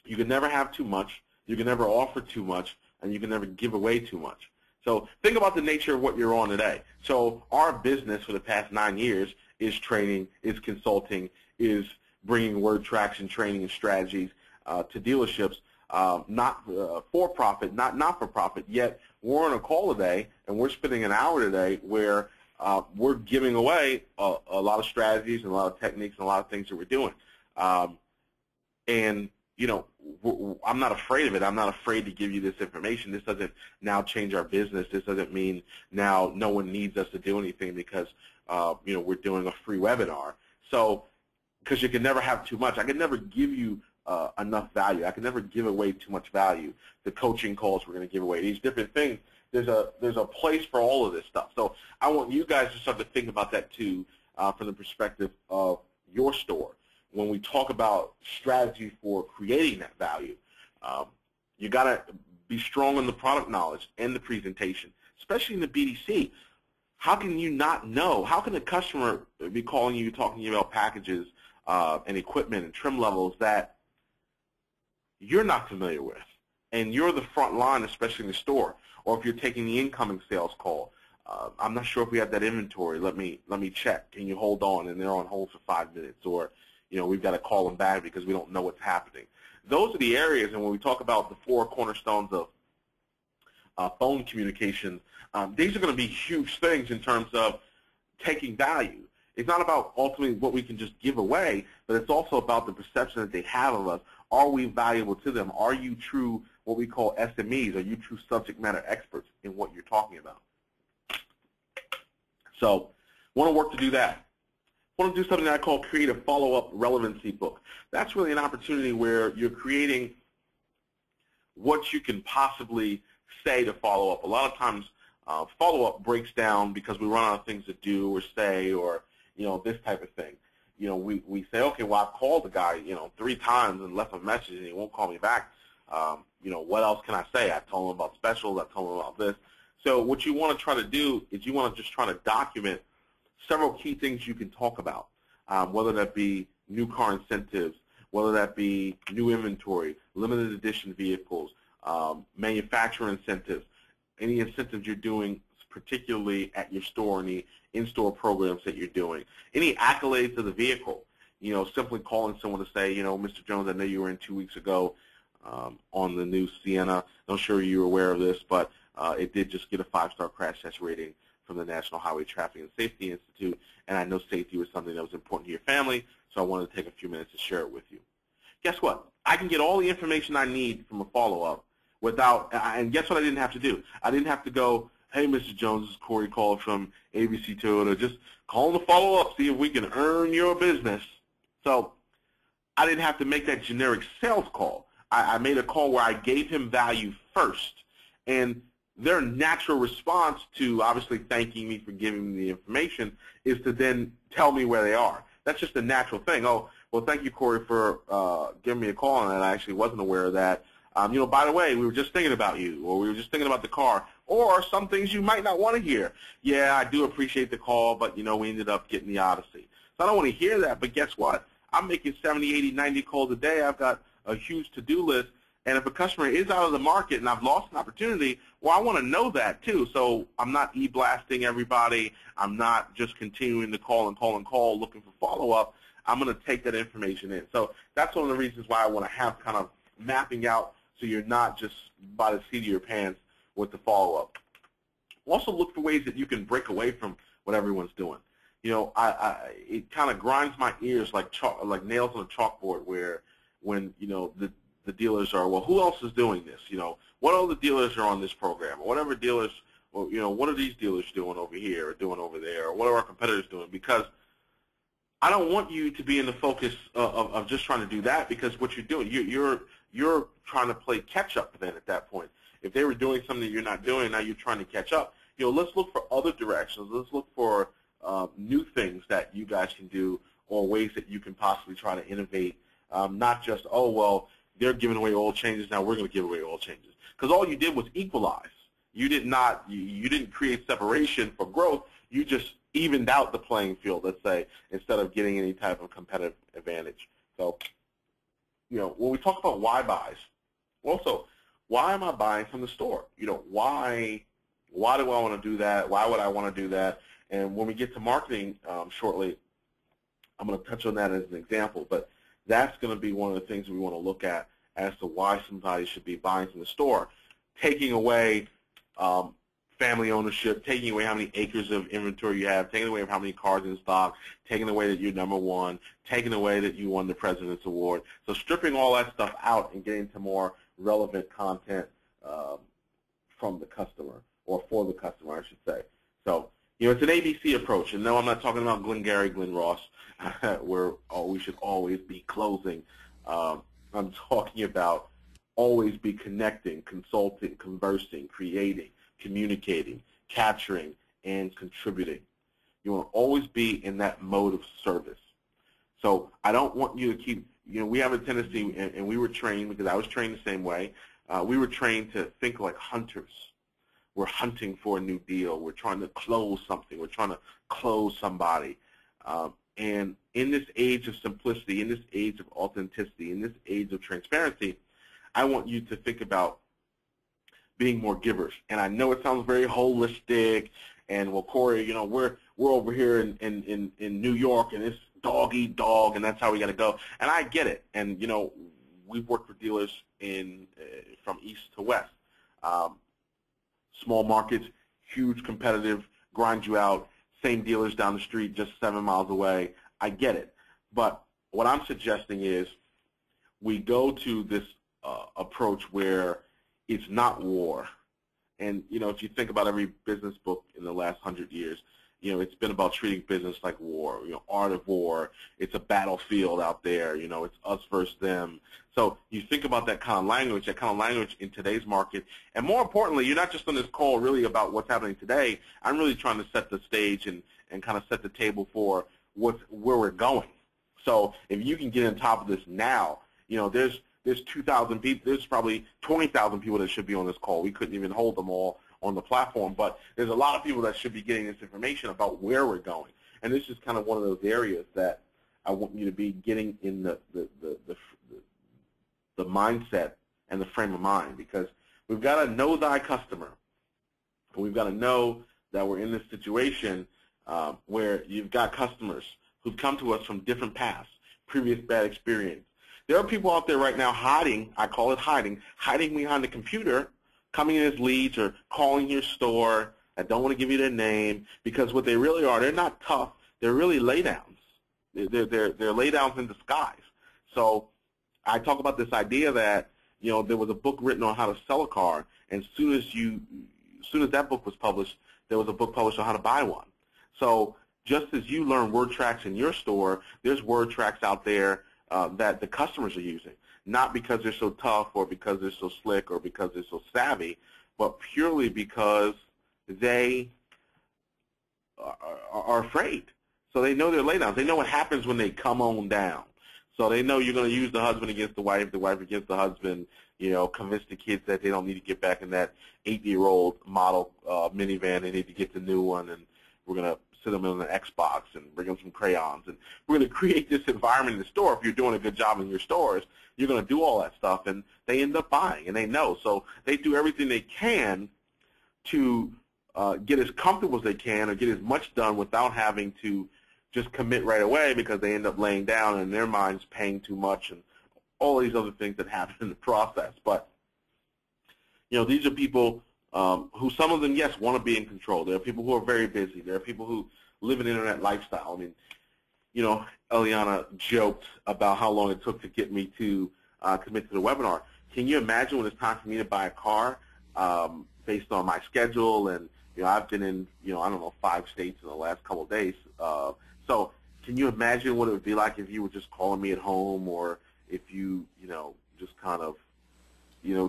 You can never have too much, you can never offer too much, and you can never give away too much. So think about the nature of what you're on today. So our business for the past 9 years is training, is consulting, is bringing word traction, training, and strategies to dealerships, not for profit, not for profit. Yet we're on a call today, and we're spending an hour today where we're giving away a lot of strategies and a lot of techniques and a lot of things that we're doing. I'm not afraid of it. I'm not afraid to give you this information. This doesn't now change our business. This doesn't mean now no one needs us to do anything because we're doing a free webinar. So, because you can never have too much. I can never give you enough value. I can never give away too much value. The coaching calls we're going to give away, these different things. There's a place for all of this stuff. So I want you guys to start to think about that too, from the perspective of your store. When we talk about strategy for creating that value, you got to be strong on the product knowledge and the presentation, especially in the BDC. How can you not know? How can a customer be calling you, talking to you about packages and equipment and trim levels that you're not familiar with? And you're the front line, especially in the store. Or if you're taking the incoming sales call, I'm not sure if we have that inventory. Let me check. Can you hold on? And they're on hold for 5 minutes. Or we've got to call them back because we don't know what's happening. Those are the areas, and when we talk about the 4 cornerstones of phone communication, these are going to be huge things in terms of taking value. It's not about ultimately what we can just give away, but it's also about the perception that they have of us. Are we valuable to them? Are you true, what we call SMEs? Are you true subject matter experts in what you're talking about? So want to work to do that. Want to do something that I call create a follow-up relevancy book. That's really an opportunity where you're creating what you can possibly say to follow up. A lot of times follow-up breaks down because we run out of things to do or say or this type of thing. We say, okay, well, I've called the guy 3 times and left a message and he won't call me back. What else can I say? I told him about specials. I told him about this. So what you want to try to do is you want to just try to document several key things you can talk about, whether that be new car incentives, whether that be new inventory, limited edition vehicles, manufacturer incentives, any incentives you're doing particularly at your store, any in-store programs that you're doing, any accolades of the vehicle, simply calling someone to say, Mr. Jones, I know you were in 2 weeks ago on the new Sienna. I'm sure you're aware of this, but it did just get a 5-star crash test rating from the National Highway Traffic and Safety Institute, and I know safety was something that was important to your family, so I wanted to take a few minutes to share it with you. Guess what? I can get all the information I need from a follow-up without, and guess what I didn't have to do? I didn't have to go, hey, Mr. Jones, this is Cory calling from ABC Toyota. Just call the follow-up, see if we can earn your business. So I didn't have to make that generic sales call. I made a call where I gave him value first, and their natural response to obviously thanking me for giving me the information is to then tell me where they are. That's just a natural thing. Oh, well, thank you, Cory, for giving me a call, and I actually wasn't aware of that. By the way, we were just thinking about you, or we were just thinking about the car, or some things you might not want to hear. Yeah, I do appreciate the call, but, we ended up getting the Odyssey. So I don't want to hear that, but guess what? I'm making 70, 80, 90 calls a day. I've got a huge to-do list. And if a customer is out of the market and I've lost an opportunity, well, I want to know that too. So I'm not e-blasting everybody. I'm not just continuing to call and call and call looking for follow-up. I'm going to take that information in. So that's one of the reasons why I want to have kind of mapping out so you're not just by the seat of your pants with the follow-up. Also look for ways that you can break away from what everyone's doing. You know, it kind of grinds my ears like nails on a chalkboard where when, you know, the dealers are, well, who else is doing this? You know, what other dealers are on this program? Or whatever dealers, well, you know, what are these dealers doing over here or doing over there? Or what are our competitors doing? Because I don't want you to be in the focus of just trying to do that, because what you're doing, you're trying to play catch up then at that point. If they were doing something that you're not doing, now you're trying to catch up. You know, let's look for other directions. Let's look for new things that you guys can do or ways that you can possibly try to innovate. Not just, oh, well, they're giving away oil changes, now we're going to give away oil changes. Because all you did was equalize. You didn't create separation for growth. You just evened out the playing field, let's say, instead of getting any type of competitive advantage. So, you know, when we talk about why buys, also, why am I buying from the store? You know, why do I want to do that? Why would I want to do that? And when we get to marketing shortly, I'm going to touch on that as an example, but that's going to be one of the things we want to look at as to why somebody should be buying from the store. Taking away family ownership, taking away how many acres of inventory you have, taking away how many cars in stock, taking away that you're #1, taking away that you won the President's Award. So stripping all that stuff out and getting to more relevant content from the customer, or for the customer, I should say. So, you know, it's an ABC approach. And no, I'm not talking about Glengarry Glen Ross, where we should always be closing. I'm talking about always be connecting, consulting, conversing, creating, communicating, capturing, and contributing. You want to always be in that mode of service. So I don't want you to keep, you know, we have a tendency, and we were trained, because I was trained the same way, we were trained to think like hunters. We're hunting for a new deal. We're trying to close something. We're trying to close somebody. And in this age of simplicity, in this age of authenticity, in this age of transparency, I want you to think about being more givers. And I know it sounds very holistic, and, well, Corey, you know, we're over here in New York, and it's dog eat dog, and that's how we got to go. And I get it. And, you know, we've worked with dealers from east to west. Small markets, huge competitive, grind you out, same dealers down the street, just 7 miles away. I get it. But what I'm suggesting is we go to this approach where it's not war. And, you know, if you think about every business book in the last 100 years, you know, it's been about treating business like war, you know, art of war. It's a battlefield out there, you know, it's us versus them. So you think about that kind of language in today's market. And more importantly, you're not just on this call really about what's happening today. I'm really trying to set the stage and kind of set the table for where we're going. So if you can get on top of this now, you know, there's 2,000 people, there's probably 20,000 people that should be on this call. We couldn't even hold them all on the platform, but there's a lot of people that should be getting this information about where we're going. And this is kind of one of those areas that I want you to be getting in the mindset and the frame of mind, because we've got to know thy customer. And we've got to know that we're in this situation where you've got customers who've come to us from different paths, previous bad experience. There are people out there right now hiding, I call it hiding behind the computer, coming in as leads or calling your store. I don't want to give you their name, because what they really are, they're not tough. They're really laydowns. They're laydowns in disguise. So I talk about this idea that, you know, there was a book written on how to sell a car, and as soon as that book was published, there was a book published on how to buy one. So just as you learn word tracks in your store, there's word tracks out there that the customers are using, not because they're so tough or because they're so slick or because they're so savvy, but purely because they are afraid. So they know their laydowns. They know what happens when they come on down. So they know you're going to use the husband against the wife against the husband, you know, convince the kids that they don't need to get back in that 8-year-old model minivan. They need to get the new one, and we're going to sit them in an Xbox and bring them some crayons. And we're going to create this environment in the store. If you're doing a good job in your stores, you're going to do all that stuff, and they end up buying, and they know. So they do everything they can to get as comfortable as they can or get as much done without having to just commit right away because they end up laying down and in their minds paying too much and all these other things that happen in the process. But these are people who, some of them, yes, want to be in control. There are people who are very busy. There are people who live an internet lifestyle. I mean, Eliana joked about how long it took to get me to commit to the webinar. Can you imagine when it's time for me to buy a car based on my schedule? And I've been in I don't know, 5 states in the last couple of days. So can you imagine what it would be like if you were just calling me at home, or if you just kind of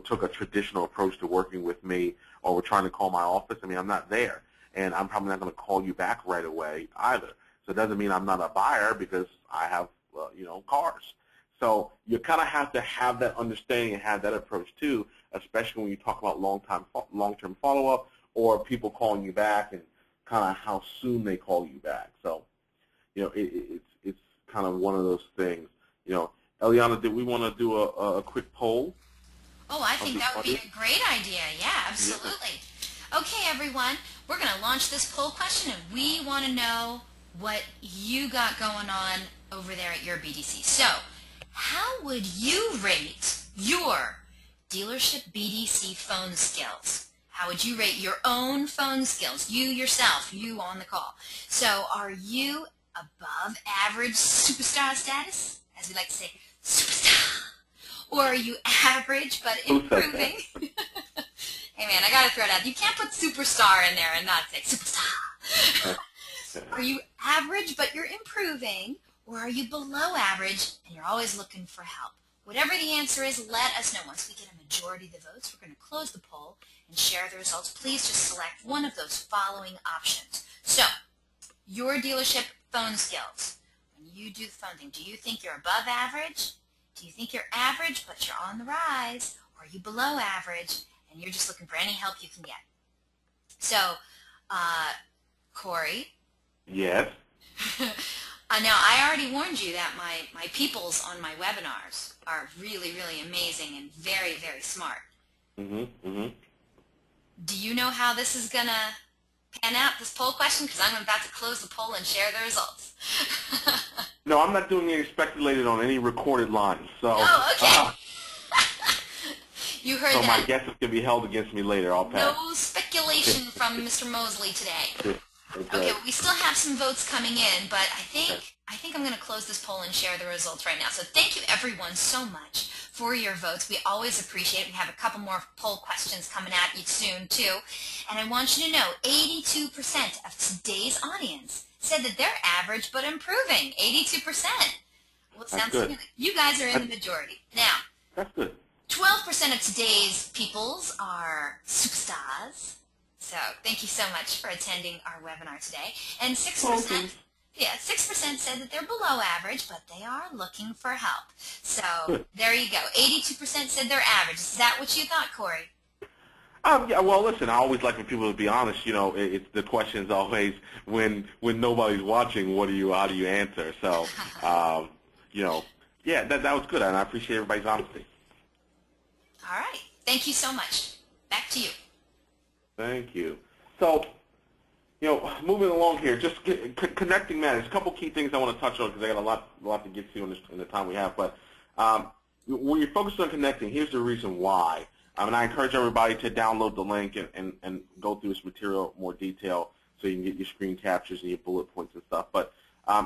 took a traditional approach to working with me, or were trying to call my office? I mean, I'm not there, and I'm probably not going to call you back right away either. So it doesn't mean I'm not a buyer because I have cars. So you kind of have to have that understanding and have that approach too, especially when you talk about long-term follow-up or people calling you back and kind of how soon they call you back. So it's kind of one of those things. Eliana, did we want to do a quick poll? Oh, I think that would be a great idea. Yeah, absolutely. Okay, everyone, we're going to launch this poll question, and we want to know what you got going on over there at your BDC. So, how would you rate your dealership BDC phone skills? How would you rate your own phone skills? You yourself, you on the call. So, are you above average superstar status? As we like to say, superstar. Or are you average but improving? Hey man, I gotta throw it out. You can't put superstar in there and not say superstar. Are you average but you're improving? Or are you below average and you're always looking for help? Whatever the answer is, let us know. Once we get a majority of the votes, we're going to close the poll and share the results. Please just select one of those following options. So, your dealership phone skills. When you do the phone thing, do you think you're above average? Do you think you're average but you're on the rise? Or are you below average and you're just looking for any help you can get? So, Corey? Yes? Now, I already warned you that my peoples on my webinars are really, really amazing and very, very smart. Do you know how this is going to pan out, this poll question? Because I'm about to close the poll and share the results. No, I'm not doing any speculated on any recorded lines. So, oh, okay. You heard so that. my guesses can be held against me later. I'll pass. No speculation from Mr. Mosley today. Okay, we still have some votes coming in, but I think I'm going to close this poll and share the results right now. So thank you everyone so much for your votes. We always appreciate it. We have a couple more poll questions coming at you soon too. And I want you to know 82% of today's audience said that they're average but improving. 82%. Well, it sounds like you guys are in the majority. Now, that's good. 12% of today's peoples are superstars. So thank you so much for attending our webinar today. And 6%, 6% said that they're below average, but they are looking for help. So there you go. 82% said they're average. Is that what you thought, Corey? Yeah, well, listen, I always like for people to be honest. It's the question is always when nobody's watching, how do you answer? So, yeah, that was good, and I appreciate everybody's honesty. All right. Thank you so much. Back to you. Thank you. So, moving along here, just connecting matters. A couple key things I want to touch on because I got a lot to get to in the time we have. But when you're focused on connecting, here's the reason why. And I encourage everybody to download the link and go through this material in more detail so you can get your screen captures and your bullet points and stuff. But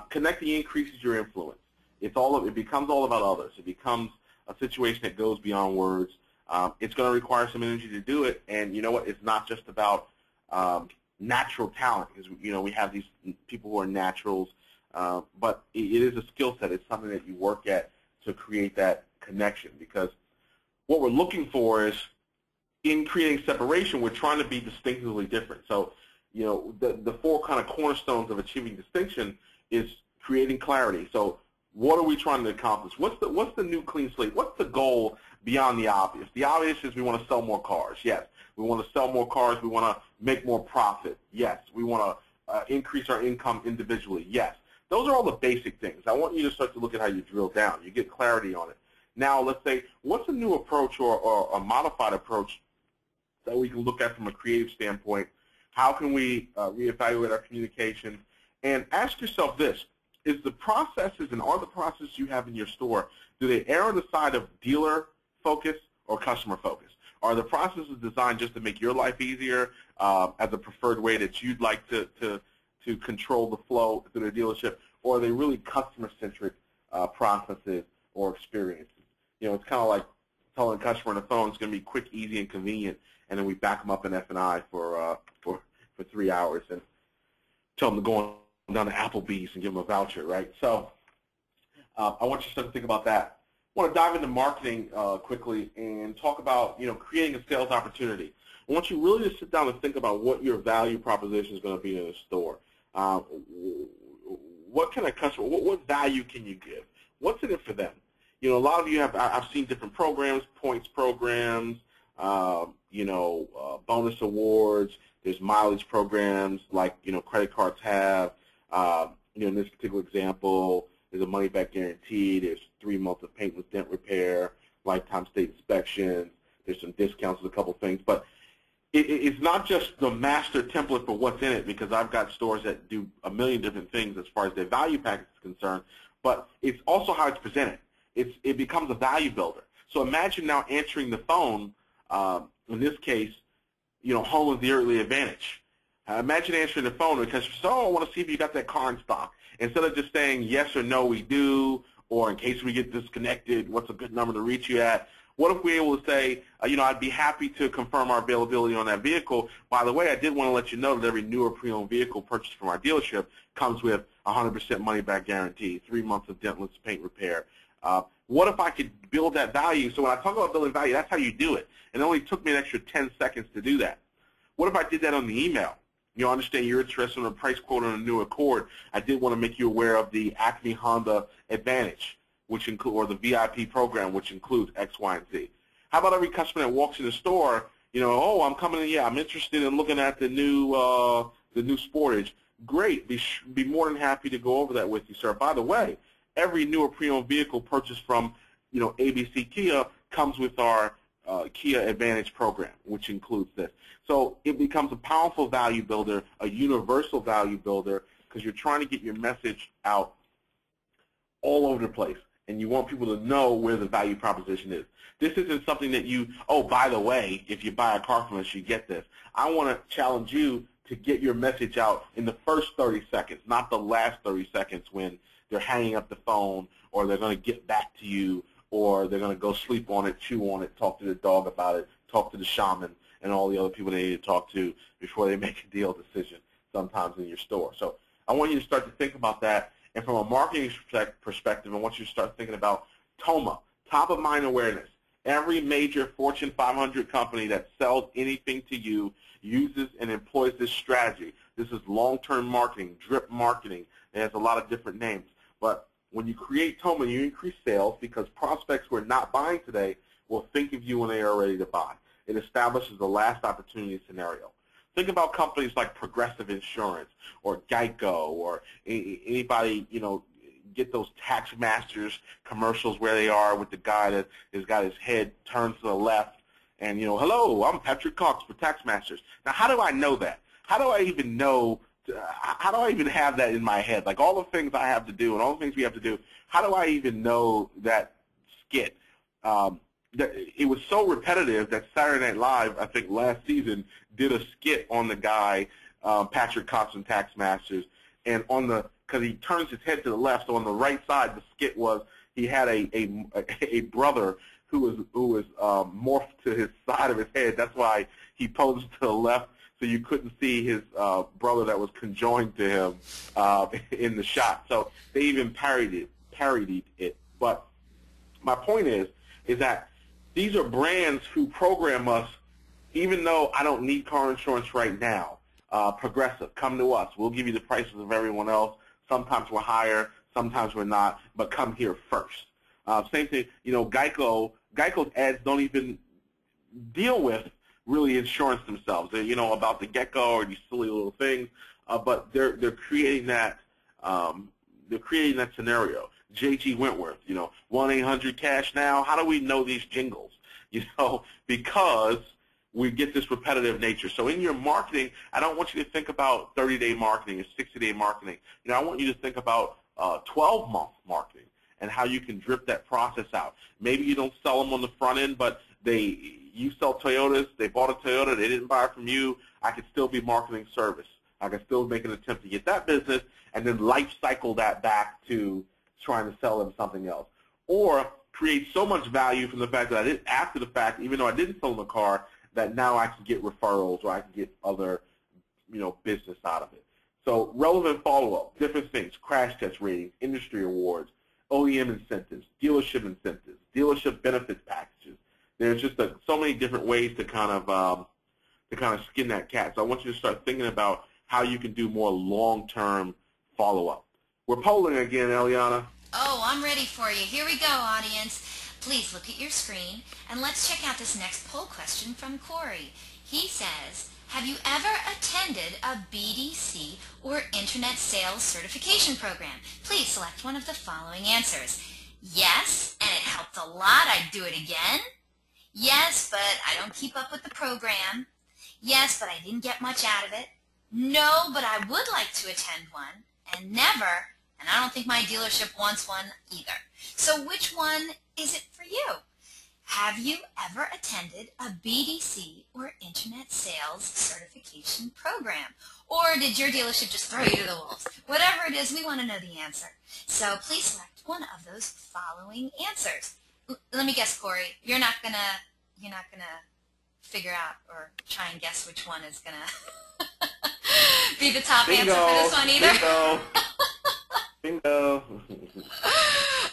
connecting increases your influence. It becomes all about others. It becomes a situation that goes beyond words. It's going to require some energy to do it, and you know what? It's not just about natural talent, because we have these people who are naturals, but it is a skill set. It's something that you work at to create that connection, because what we're looking for is, in creating separation, we're trying to be distinctively different. So, the 4 kind of cornerstones of achieving distinction is creating clarity. So, what are we trying to accomplish? What's the new clean slate? What's the goal beyond the obvious? The obvious is we want to sell more cars. Yes. We want to sell more cars. We want to make more profit. Yes. We want to increase our income individually. Yes. Those are all the basic things. I want you to start to look at how you drill down. You get clarity on it. Now, let's say, what's a new approach or a modified approach that we can look at from a creative standpoint? How can we reevaluate our communication And ask yourself this: is the processes and all the processes you have in your store, do they err on the side of dealer focus or customer focus? Are the processes designed just to make your life easier as a preferred way that you'd like to control the flow through the dealership, or are they really customer-centric processes or experiences? You know, it's kind of like telling a customer on the phone it's going to be quick, easy, and convenient, and then we back them up in F&I for 3 hours and tell them to go down to Applebee's and give them a voucher, right? So I want you to start to think about that. I want to dive into marketing quickly and talk about, creating a sales opportunity. I want you really to sit down and think about what your value proposition is going to be in a store. What kind of customer, what value can you give? What's in it for them? A lot of you I've seen different programs, points programs, bonus awards. There's mileage programs like, credit cards have. In this particular example, there's a money-back guarantee. There's 3 months of paintless dent repair, lifetime state inspections. There's some discounts and a couple things. But it's not just the master template for what's in it, because I've got stores that do a million different things as far as their value package is concerned. But it's also how it's presented. It becomes a value builder. So imagine now answering the phone. In this case, home is the early advantage. Imagine answering the phone because you say, I want to see if you got that car in stock. Instead of just saying yes or no, we do, or in case we get disconnected, what's a good number to reach you at? What if we're able to say, I'd be happy to confirm our availability on that vehicle. By the way, I did want to let you know that every new or pre-owned vehicle purchased from our dealership comes with 100% money-back guarantee, 3 months of dentless paint repair. What if I could build that value? So when I talk about building value, that's how you do it. And it only took me an extra 10 seconds to do that. What if I did that on the email? I understand you're interested in a price quote on a new Accord. I did want to make you aware of the Acme Honda Advantage, or the VIP program, which includes X, Y, and Z. How about every customer that walks in the store, I'm coming in, I'm interested in looking at the new Sportage. Great, be more than happy to go over that with you, sir. By the way, every new or pre-owned vehicle purchased from, ABC Kia comes with our Kia Advantage program, which includes this. So it becomes a powerful value builder, a universal value builder, because you're trying to get your message out all over the place, and you want people to know where the value proposition is. This isn't something that by the way, if you buy a car from us, you get this. I want to challenge you to get your message out in the first 30 seconds, not the last 30 seconds when they're hanging up the phone, or they're going to get back to you, or they're going to go sleep on it, chew on it, talk to the dog about it, talk to the shaman, and all the other people they need to talk to before they make a deal decision sometimes in your store. So I want you to start to think about that. And from a marketing perspective, I want you to start thinking about T.O.M.A, top of mind awareness. Every major Fortune 500 company that sells anything to you uses and employs this strategy. This is long-term marketing, drip marketing. It has a lot of different names. But when you create T.O.M.A, you increase sales because prospects who are not buying today will think of you when they are ready to buy. It establishes the last opportunity scenario. Think about companies like Progressive Insurance or Geico or anybody, get those Tax Masters commercials where they are with the guy that has got his head turned to the left and, hello, I'm Patrick Cox for Tax Masters. Now, how do I know that? How do I even know, how do I even have that in my head? Like all the things I have to do and all the things we have to do, how do I even know that skit? It was so repetitive that Saturday Night Live, I think last season, did a skit on the guy, Patrick Cox from Tax Masters, and because he turns his head to the left, so on the right side, the skit was he had a brother who was morphed to his side of his head. That's why he posed to the left, so you couldn't see his brother that was conjoined to him in the shot. So they even parodied it. But my point is that these are brands who program us, even though I don't need car insurance right now. Progressive, come to us. We'll give you the prices of everyone else. Sometimes we're higher, sometimes we're not, but come here first. Same thing, Geico's ads don't even deal with really insurance themselves. They're, about the get-go or these silly little things, but they're creating that scenario. J.G. Wentworth, 1-800-CASH now. How do we know these jingles? Because we get this repetitive nature. So in your marketing, I don't want you to think about 30-day marketing or 60-day marketing. I want you to think about 12-month marketing and how you can drip that process out. Maybe you don't sell them on the front end, but you sell Toyotas, they bought a Toyota, they didn't buy it from you. I could still be marketing service. I can still make an attempt to get that business and then life cycle that back to trying to sell them something else. Or create so much value from the fact that I didn't, after the fact, even though I didn't sell them a car, that now I can get referrals or I can get other, business out of it. So relevant follow-up, different things, crash test ratings, industry awards, OEM incentives, dealership benefits packages. There's just so many different ways to kind of skin that cat. So I want you to start thinking about how you can do more long-term follow-up. We're polling again, Eliana. Oh, I'm ready for you. Here we go, audience. Please look at your screen, and let's check out this next poll question from Cory. He says, have you ever attended a BDC or Internet Sales Certification Program? Please select one of the following answers. Yes, and it helped a lot. I'd do it again. Yes, but I don't keep up with the program. Yes, but I didn't get much out of it. No, but I would like to attend one. And never, and I don't think my dealership wants one either. So which one is it for you? Have you ever attended a BDC or Internet Sales Certification Program? Or did your dealership just throw you to the wolves? Whatever it is, we want to know the answer. So please select one of those following answers. Let me guess, Cory, you're not gonna figure out or try and guess which one is gonna be the top Bingo. answer for this one either. Bingo. Bingo.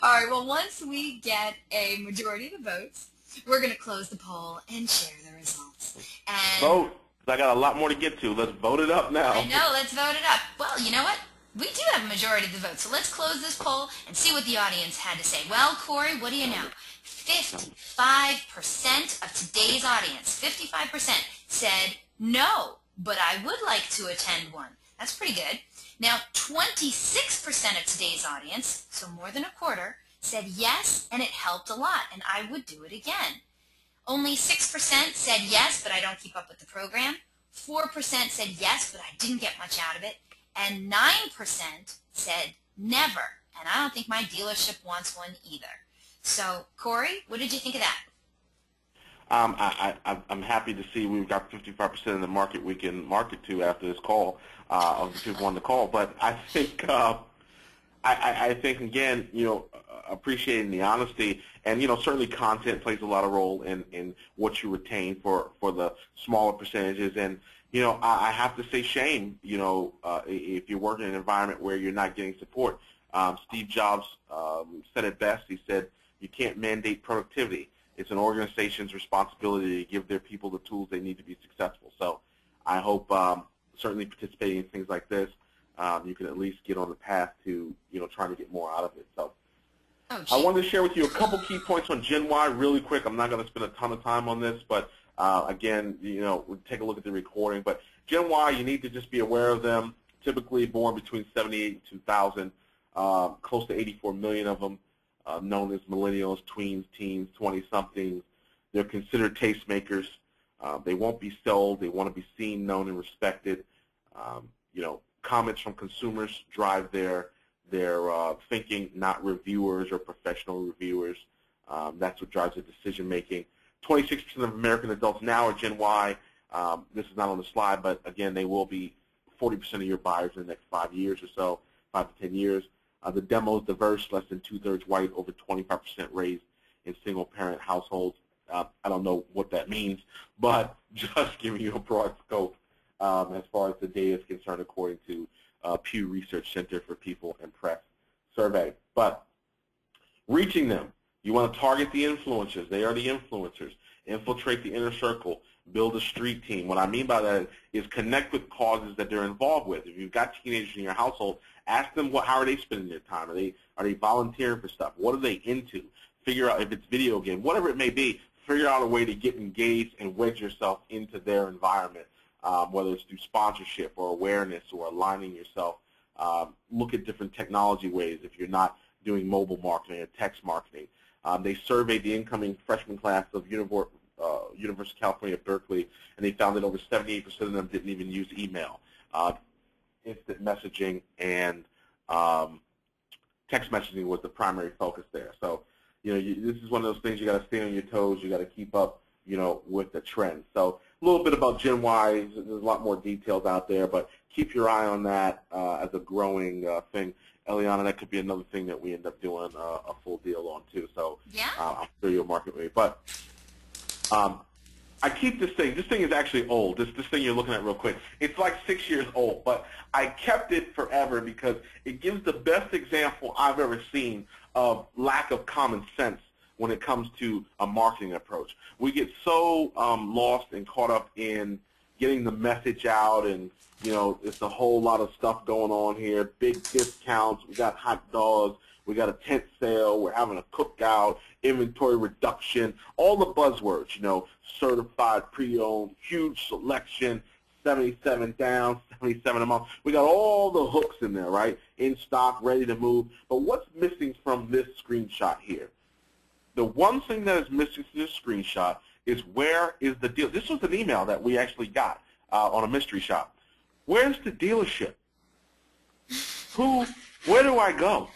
All right, well, once we get a majority of the votes, we're going to close the poll and share the results. And vote, because I got a lot more to get to. Let's vote it up now. I know, let's vote it up. Well, you know what? We do have a majority of the votes, so let's close this poll and see what the audience had to say. Well, Cory, what do you know? 55% of today's audience, 55% said no, but I would like to attend one. That's pretty good. Now, 26% of today's audience, so more than a quarter, said yes, and it helped a lot, and I would do it again. Only 6% said yes, but I don't keep up with the program. 4% said yes, but I didn't get much out of it. And 9% said never, and I don't think my dealership wants one either. So, Cory, what did you think of that? I'm happy to see we've got 55% of the market we can market to after this call, of the people on the call. But I think, I think again, appreciating the honesty, and certainly content plays a lot of role in what you retain for the smaller percentages. And I have to say shame, if you work in an environment where you're not getting support. Steve Jobs said it best. He said, "You can't mandate productivity. It's an organization's responsibility to give their people the tools they need to be successful." So I hope certainly participating in things like this, you can at least get on the path to trying to get more out of it. So I wanted to share with you a couple key points on Gen Y really quick. I'm not going to spend a ton of time on this, but again, we'll take a look at the recording. But Gen Y, you need to just be aware of them. Typically born between 78 and 2000, close to 84 million of them. Known as millennials, tweens, teens, 20-somethings. They're considered tastemakers. They won't be sold. They want to be seen, known, and respected. Comments from consumers drive their thinking, not reviewers or professional reviewers. That's what drives the decision-making. 26% of American adults now are Gen Y. This is not on the slide, but again, they will be 40% of your buyers in the next 5 years or so, 5 to 10 years. The demo is diverse, less than 2/3 white, over 25% raised in single-parent households. I don't know what that means, but just giving you a broad scope as far as the data is concerned, according to Pew Research Center for People and Press survey. But reaching them, you want to target the influencers. They are the influencers. Infiltrate the inner circle. Build a street team. What I mean by that is connect with causes that they're involved with. If you've got teenagers in your household, ask them how are they spending their time. Are they volunteering for stuff? What are they into? Figure out if it's video game, whatever it may be. Figure out a way to get engaged and wedge yourself into their environment, whether it's through sponsorship or awareness or aligning yourself. Look at different technology ways if you're not doing mobile marketing or text marketing. They surveyed the incoming freshman class of University of California, Berkeley, and they found that over 78% of them didn't even use email. Instant messaging and text messaging was the primary focus there. So, this is one of those things you got to stay on your toes. You got to keep up, with the trend. So, a little bit about Gen Y. There's a lot more details out there, but keep your eye on that as a growing thing. Eliana, that could be another thing that we end up doing a full deal on too. So, yeah, I'm sure you'll market me. But I keep this thing. This thing is actually old. This thing you're looking at real quick. It's like 6 years old, but I kept it forever because it gives the best example I've ever seen of lack of common sense when it comes to a marketing approach. We get so lost and caught up in getting the message out, and it's a whole lot of stuff going on here. Big discounts. We got hot dogs. We got a tent sale. We're having a cookout, inventory reduction, all the buzzwords, certified, pre-owned, huge selection, 77 down, 77 a month. We got all the hooks in there, right? In stock, ready to move. But what's missing from this screenshot here? The one thing that is missing from this screenshot is where is the deal? This was an email that we actually got on a mystery shop. Where's the dealership? Where do I go?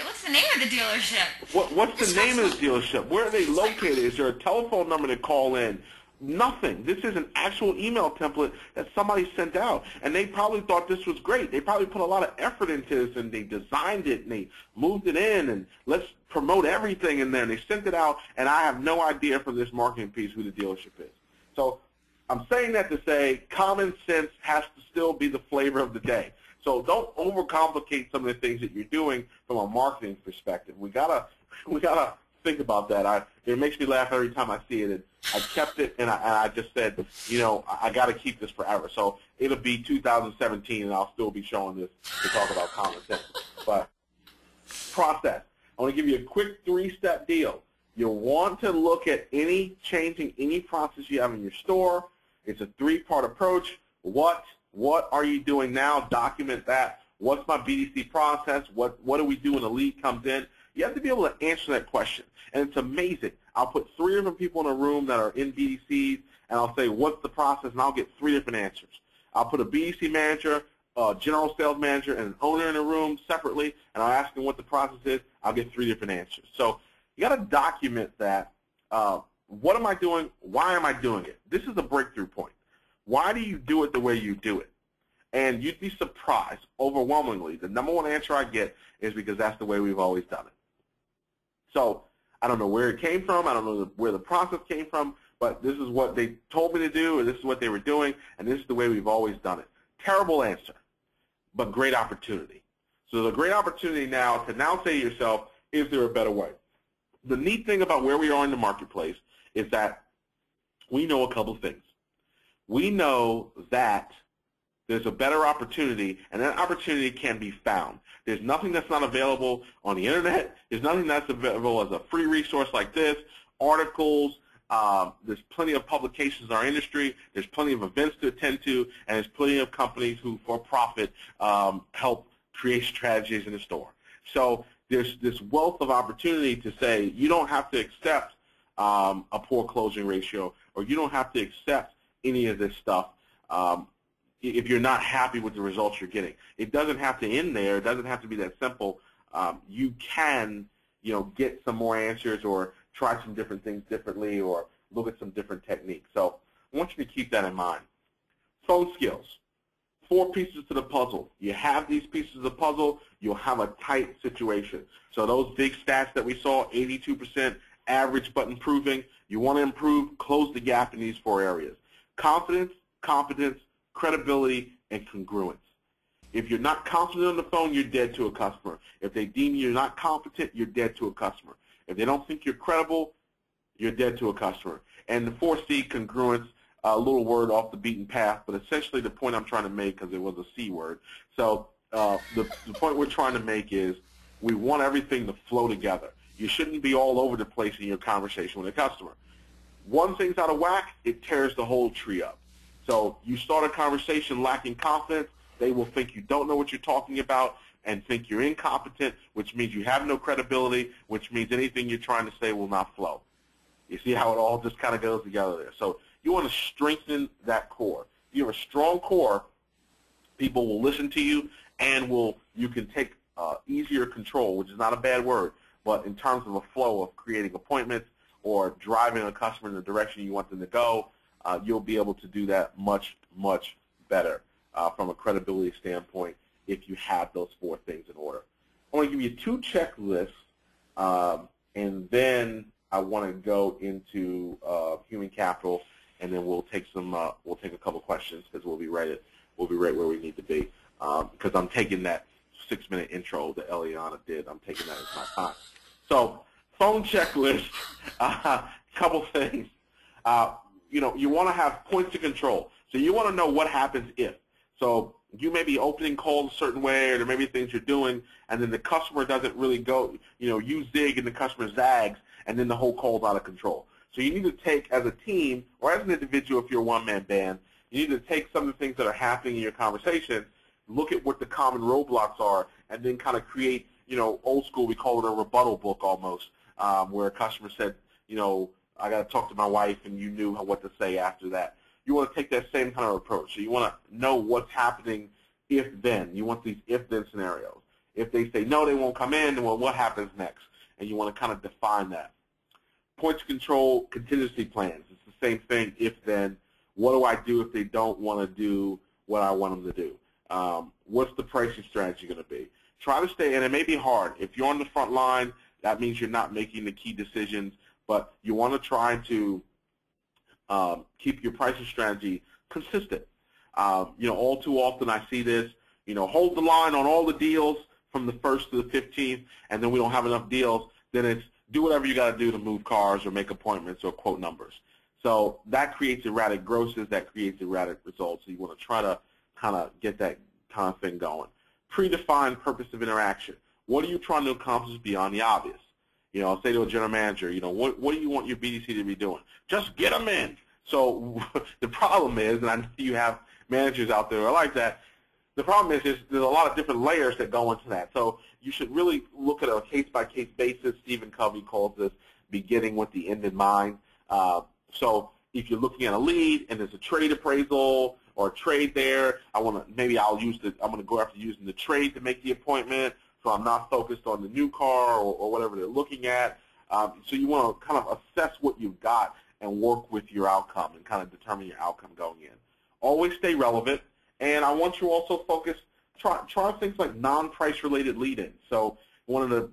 What's the name of the dealership? What's the name of the dealership? Where are they located? Is there a telephone number to call in? Nothing. This is an actual email template that somebody sent out, and they probably thought this was great. They probably put a lot of effort into this, and they designed it, and they moved it in, and let's promote everything in there. And they sent it out, and I have no idea from this marketing piece who the dealership is. So I'm saying that to say common sense has to still be the flavor of the day. So don't overcomplicate some of the things that you're doing from a marketing perspective. We gotta think about that. It makes me laugh every time I see it. And I kept it, and I just said, I got to keep this forever. So it'll be 2017, and I'll still be showing this to talk about common sense. But process. I want to give you a quick 3-step deal. You'll want to look at changing any process you have in your store. It's a 3-part approach. What are you doing now? Document that. What's my BDC process? What do we do when a lead comes in? You have to be able to answer that question. And it's amazing. I'll put 3 different people in a room that are in BDCs, and I'll say, what's the process? And I'll get 3 different answers. I'll put a BDC manager, a general sales manager, and an owner in a room separately, and I'll ask them what the process is. I'll get 3 different answers. So you got to document that. What am I doing? Why am I doing it? This is a breakthrough point. Why do you do it the way you do it? And you'd be surprised, overwhelmingly, the #1 answer I get is because that's the way we've always done it. So I don't know where it came from. I don't know where the process came from, but this is what they told me to do, and this is what they were doing, and this is the way we've always done it. Terrible answer, but great opportunity. So there's a great opportunity now to say to yourself, is there a better way? The neat thing about where we are in the marketplace is that we know a couple things. We know that there's a better opportunity, and that opportunity can be found. There's nothing that's not available on the internet. There's nothing that's available as a free resource like this, articles. There's plenty of publications in our industry. There's plenty of events to attend to, and there's plenty of companies who, for profit, help create strategies in the store. So there's this wealth of opportunity to say you don't have to accept a poor closing ratio, or you don't have to accept any of this stuff if you're not happy with the results you're getting. It doesn't have to end there. It doesn't have to be that simple. You can, get some more answers or try some different things differently or look at some different techniques. So I want you to keep that in mind. Phone skills. 4 pieces to the puzzle. You have these pieces of the puzzle, you'll have a tight situation. So those big stats that we saw, 82% average but improving, you want to improve, close the gap in these 4 areas. Confidence, competence, credibility, and congruence. If you're not confident on the phone, you're dead to a customer. If they deem you're not competent, you're dead to a customer. If they don't think you're credible, you're dead to a customer. And the 4C, congruence, a little word off the beaten path, but essentially the point I'm trying to make, because it was a C word. So the point we're trying to make is we want everything to flow together. You shouldn't be all over the place in your conversation with a customer. One thing's out of whack, it tears the whole tree up. So you start a conversation lacking confidence, they will think you don't know what you're talking about and think you're incompetent, which means you have no credibility, which means anything you're trying to say will not flow. You see how it all just kind of goes together there. So you want to strengthen that core. If you have a strong core, people will listen to you, and you can take easier control, which is not a bad word, but in terms of a flow of creating appointments or driving a customer in the direction you want them to go, you'll be able to do that much, much better from a credibility standpoint if you have those 4 things in order. I want to give you 2 checklists, and then I want to go into human capital, and then we'll take a couple questions because we'll be right where we need to be. Because I'm taking that 6-minute intro that Eliana did. I'm taking that as my time. So, phone checklist. Couple things. You want to have points of control. So you want to know what happens if. So you may be opening calls a certain way, or there may be things you're doing, and then the customer doesn't really go. You zig and the customer zags, and then the whole call's out of control. So you need to take, as a team or as an individual, if you're a one-man band, you need to take some of the things that are happening in your conversation, look at what the common roadblocks are, and then kind of create, old school, we call it a rebuttal book almost, where a customer said, I got to talk to my wife, and you knew what to say after that. You want to take that same kind of approach. So you want to know what's happening if-then. You want these if-then scenarios. If they say no, they won't come in, then well, what happens next? And you want to kind of define that. Points of control, contingency plans. It's the same thing, if-then. What do I do if they don't want to do what I want them to do? What's the pricing strategy going to be? Try to stay, and it may be hard. If you're on the front line, that means you're not making the key decisions, but you want to try to keep your pricing strategy consistent. All too often I see this, hold the line on all the deals from the 1st to the 15th, and then we don't have enough deals. Then it's do whatever you got to do to move cars or make appointments or quote numbers. So that creates erratic grosses, that creates erratic results. So you want to try to kind of get that kind of thing going. Predefined purpose of interaction. What are you trying to accomplish beyond the obvious? I'll say to a general manager, what do you want your BDC to be doing? Just get them in. So the problem is, and I know you have managers out there who are like that, the problem is there's a lot of different layers that go into that. So you should really look at a case-by-case basis. Stephen Covey calls this beginning with the end in mind. So if you're looking at a lead and there's a trade appraisal or a trade there, I'm going to go after using the trade to make the appointment, so I'm not focused on the new car or whatever they're looking at. So you want to kind of assess what you've got and work with your outcome and kind of determine your outcome going in. Always stay relevant, and I want you to also focus, try things like non-price related lead-ins. So one of the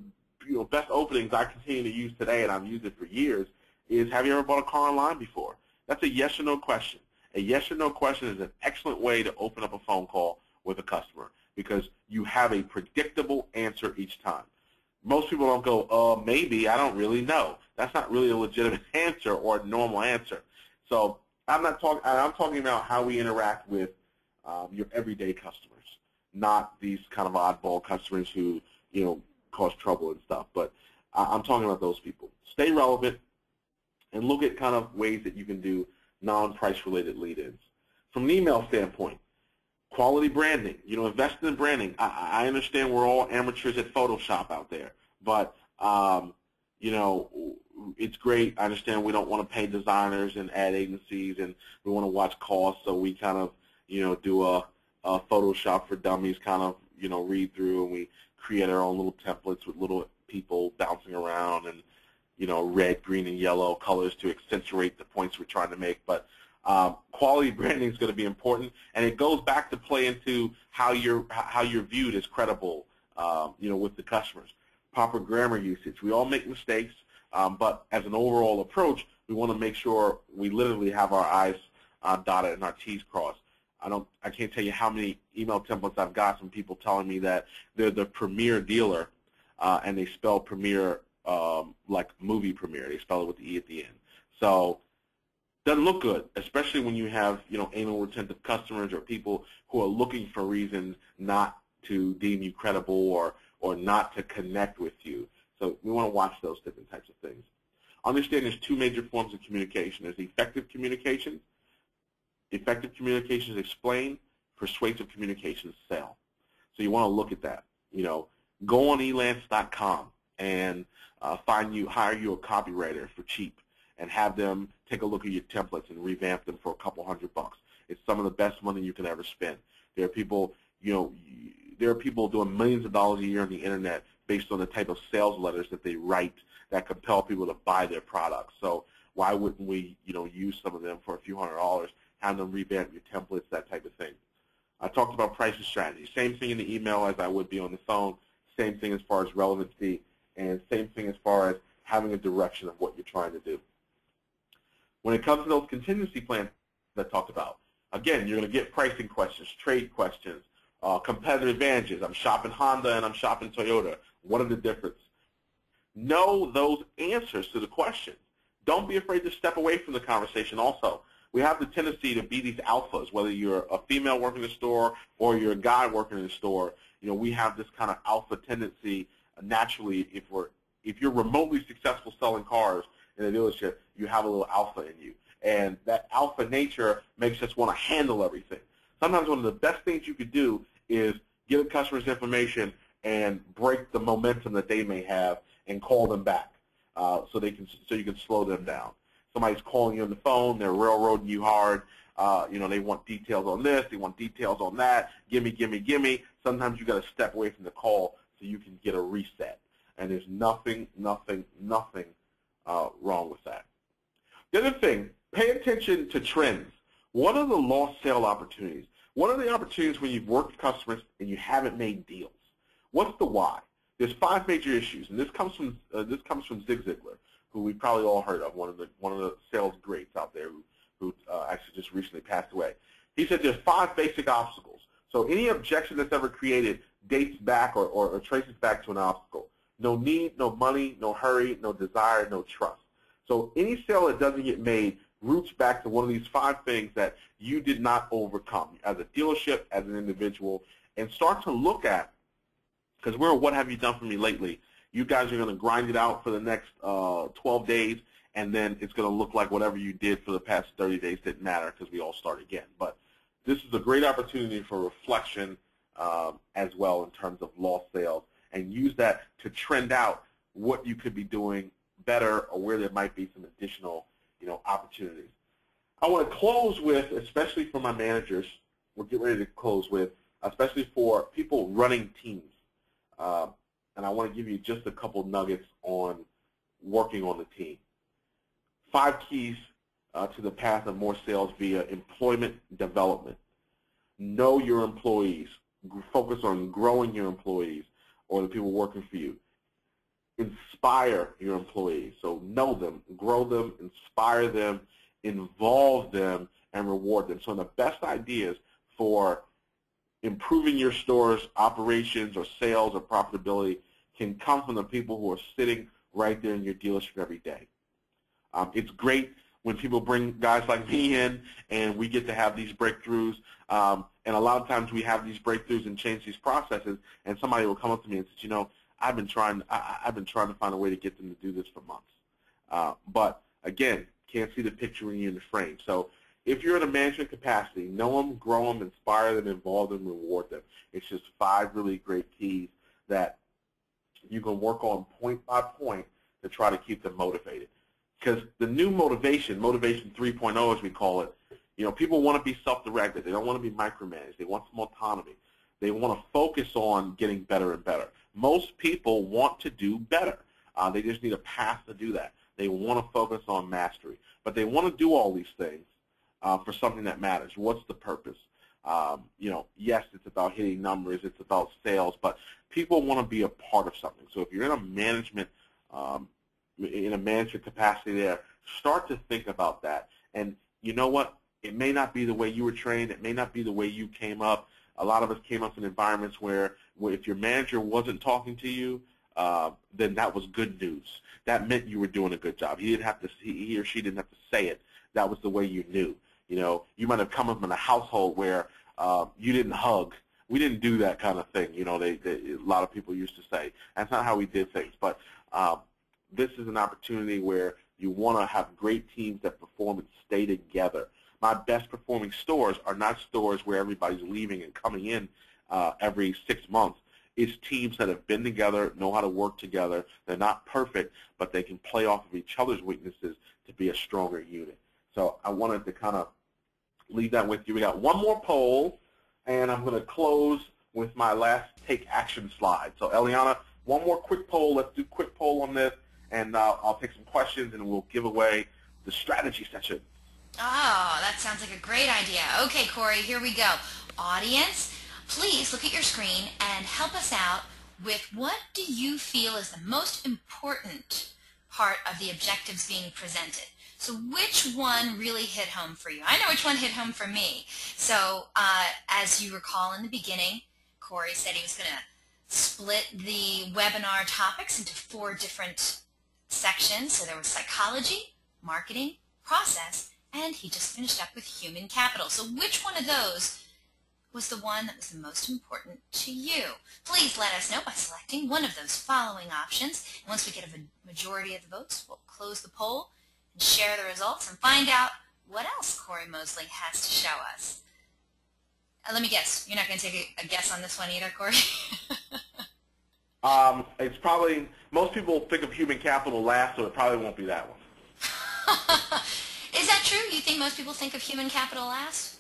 best openings I continue to use today, and I've used it for years, is have you ever bought a car online before? That's a yes or no question. A yes or no question is an excellent way to open up a phone call with a customer because you have a predictable answer each time. Most people don't go, maybe, I don't really know. That's not really a legitimate answer or a normal answer. So I'm talking about how we interact with your everyday customers, not these kind of oddball customers who, cause trouble and stuff. But I'm talking about those people. Stay relevant and look at kind of ways that you can do non-price related lead-ins. From an email standpoint, quality branding, invest in branding. I understand we're all amateurs at Photoshop out there, but, it's great. I understand we don't want to pay designers and ad agencies, and we want to watch costs, so we kind of, do a Photoshop for dummies kind of, read through, and we create our own little templates with little people bouncing around and, red, green, and yellow colors to accentuate the points we're trying to make. But quality branding is going to be important, and it goes back to play into how you're viewed as credible, with the customers. Proper grammar usage. We all make mistakes, but as an overall approach, we want to make sure we literally have our I's dotted and our T's crossed. I can't tell you how many email templates I've got from people telling me that they're the premier dealer, and they spell premier like movie premiere. They spell it with the E at the end. So doesn't look good, especially when you have anal retentive customers or people who are looking for reasons not to deem you credible or not to connect with you. So we want to watch those different types of things. Understand there's 2 major forms of communication. There's effective communication. Effective communication is explain. Persuasive communication is sell. So you want to look at that. Go on elance.com and hire you a copywriter for cheap and have them take a look at your templates and revamp them for a couple $100. It's some of the best money you can ever spend. There are people, there are people doing millions of dollars a year on the internet based on the type of sales letters that they write that compel people to buy their products. So why wouldn't we, use some of them for a few $100, have them revamp your templates, that type of thing. I talked about pricing strategy. Same thing in the email as I would be on the phone. Same thing as far as relevancy, and same thing as far as having a direction of what you're trying to do. When it comes to those contingency plans that I talked about, again, you're going to get pricing questions, trade questions, competitive advantages. I'm shopping Honda and I'm shopping Toyota. What are the differences? Know those answers to the questions. Don't be afraid to step away from the conversation also. We have the tendency to be these alphas, whether you're a female working in the store or you're a guy working in the store. We have this kind of alpha tendency naturally. If you're remotely successful selling cars in a dealership, you have a little alpha in you. And that alpha nature makes us want to handle everything. Sometimes one of the best things you could do is get a customer's information and break the momentum that they may have and call them back so you can slow them down. Somebody's calling you on the phone, they're railroading you hard. They want details on this, they want details on that. Gimme, gimme, gimme. Sometimes you got to step away from the call so you can get a reset. And there's nothing wrong with that. The other thing, pay attention to trends. What are the lost sale opportunities? What are the opportunities when you've worked with customers and you haven't made deals? What's the why? There's 5 major issues, and this comes from Zig Ziglar, who we've probably all heard of, one of the sales greats out there who actually just recently passed away. He said there's 5 basic obstacles. So any objection that's ever created dates back or traces back to an obstacle. No need, no money, no hurry, no desire, no trust. So any sale that doesn't get made roots back to one of these 5 things that you did not overcome as a dealership, as an individual, and start to look at, because we're What Have You Done For Me Lately? You guys are going to grind it out for the next 12 days, and then it's going to look like whatever you did for the past 30 days didn't matter because we all start again. But this is a great opportunity for reflection as well in terms of lost sales, and use that to trend out what you could be doing better or where there might be some additional opportunities. I want to close with, especially for my managers, we'll get ready to close with, especially for people running teams. And I want to give you just a couple nuggets on working on the team. 5 keys to the path of more sales via employment development. Know your employees. Focus on growing your employees or the people working for you. Inspire your employees. So know them, grow them, inspire them, involve them, and reward them. So the best ideas for improving your store's operations or sales or profitability can come from the people who are sitting right there in your dealership every day. It's great when people bring guys like me in and we get to have these breakthroughs. And a lot of times we have these breakthroughs and change these processes, and somebody will come up to me and say, I've been trying to find a way to get them to do this for months. But again, can't see the picture when you're in the frame. So if you're in a management capacity, know them, grow them, inspire them, involve them, reward them. It's just 5 really great keys that you can work on point by point to try to keep them motivated. Because the new motivation 3.0 as we call it, people want to be self-directed. They don't want to be micromanaged. They want some autonomy. They want to focus on getting better and better. Most people want to do better. They just need a path to do that. They want to focus on mastery. But they want to do all these things for something that matters. What's the purpose? Yes, it's about hitting numbers. It's about sales. But people want to be a part of something. So if you're in a management capacity there, start to think about that. And you know what? It may not be the way you were trained. It may not be the way you came up. A lot of us came up in environments where if your manager wasn't talking to you, then that was good news. That meant you were doing a good job. He or she didn't have to say it. That was the way you knew. You might have come up in a household where you didn't hug. We didn't do that kind of thing. A lot of people used to say that's not how we did things. But this is an opportunity where you want to have great teams that perform and stay together. My best performing stores are not stores where everybody's leaving and coming in every 6 months. It's teams that have been together, know how to work together. They're not perfect, but they can play off of each other's weaknesses to be a stronger unit. So I wanted to kind of leave that with you. We got one more poll, and I'm going to close with my last take action slide. So Eliana, one more quick poll. Let's do a quick poll on this, and I'll take some questions, and we'll give away the strategy session. Oh, that sounds like a great idea. Okay, Cory, here we go. Audience, please look at your screen and help us out with what do you feel is the most important part of the objectives being presented. So which one really hit home for you? I know which one hit home for me. So as you recall in the beginning, Cory said he was going to split the webinar topics into 4 different sections. So there was psychology, marketing, process, and he just finished up with human capital. So which one of those was the one that was the most important to you? Please let us know by selecting one of those following options. And once we get a majority of the votes, we'll close the poll and share the results and find out what else Cory Mosley has to show us. Let me guess. You're not going to take a guess on this one either, Cory? It's probably, most people think of human capital last, so it probably won't be that one. Is that true? You think most people think of human capital last?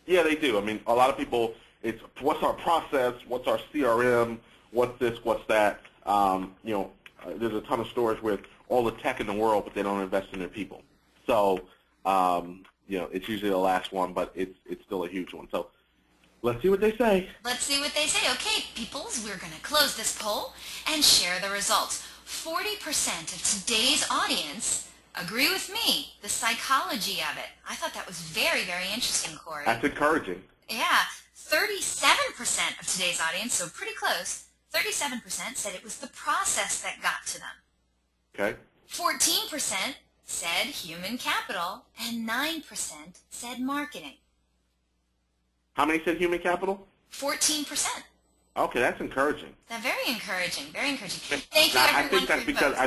Yeah, they do. I mean, a lot of people, it's what's our process, what's our CRM, what's this, what's that. There's a ton of stores with all the tech in the world, but they don't invest in their people. So, it's usually the last one, but it's still a huge one. So let's see what they say. Let's see what they say. Okay, peoples, we're going to close this poll and share the results. 40% of today's audience agree with me, the psychology of it. I thought that was very, very interesting, Cory. That's encouraging. Yeah. 37% of today's audience, so pretty close, 37% said it was the process that got to them. Okay. 14% said human capital, and 9% said marketing. How many said human capital? 14%. Okay, that's encouraging. That's very encouraging. Very encouraging. Thank you, everyone. I think that's because I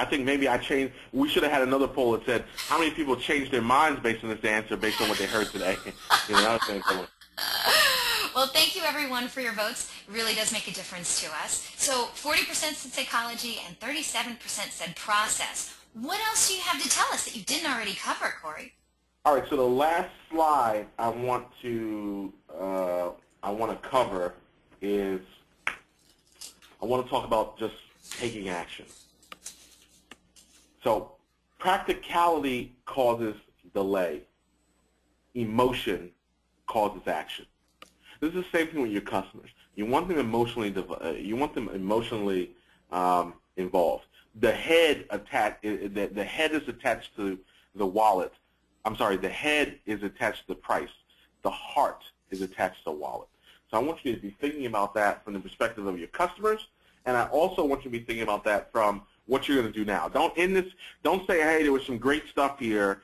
think maybe I changed. We should have had another poll that said how many people changed their minds based on this answer, based on what they heard today. Well, thank you, everyone, for your votes. It really does make a difference to us. So 40% said psychology and 37% said process. What else do you have to tell us that you didn't already cover, Cory? All right. So the last slide I want to cover is I want to talk about just taking action. So practicality causes delay. Emotion causes action. This is the same thing with your customers. You want them emotionally involved. The head is attached to the wallet. I'm sorry, the head is attached to the price. The heart is attached to the wallet. So I want you to be thinking about that from the perspective of your customers, and I also want you to be thinking about that from what you're going to do now. Don't say, hey, there was some great stuff here.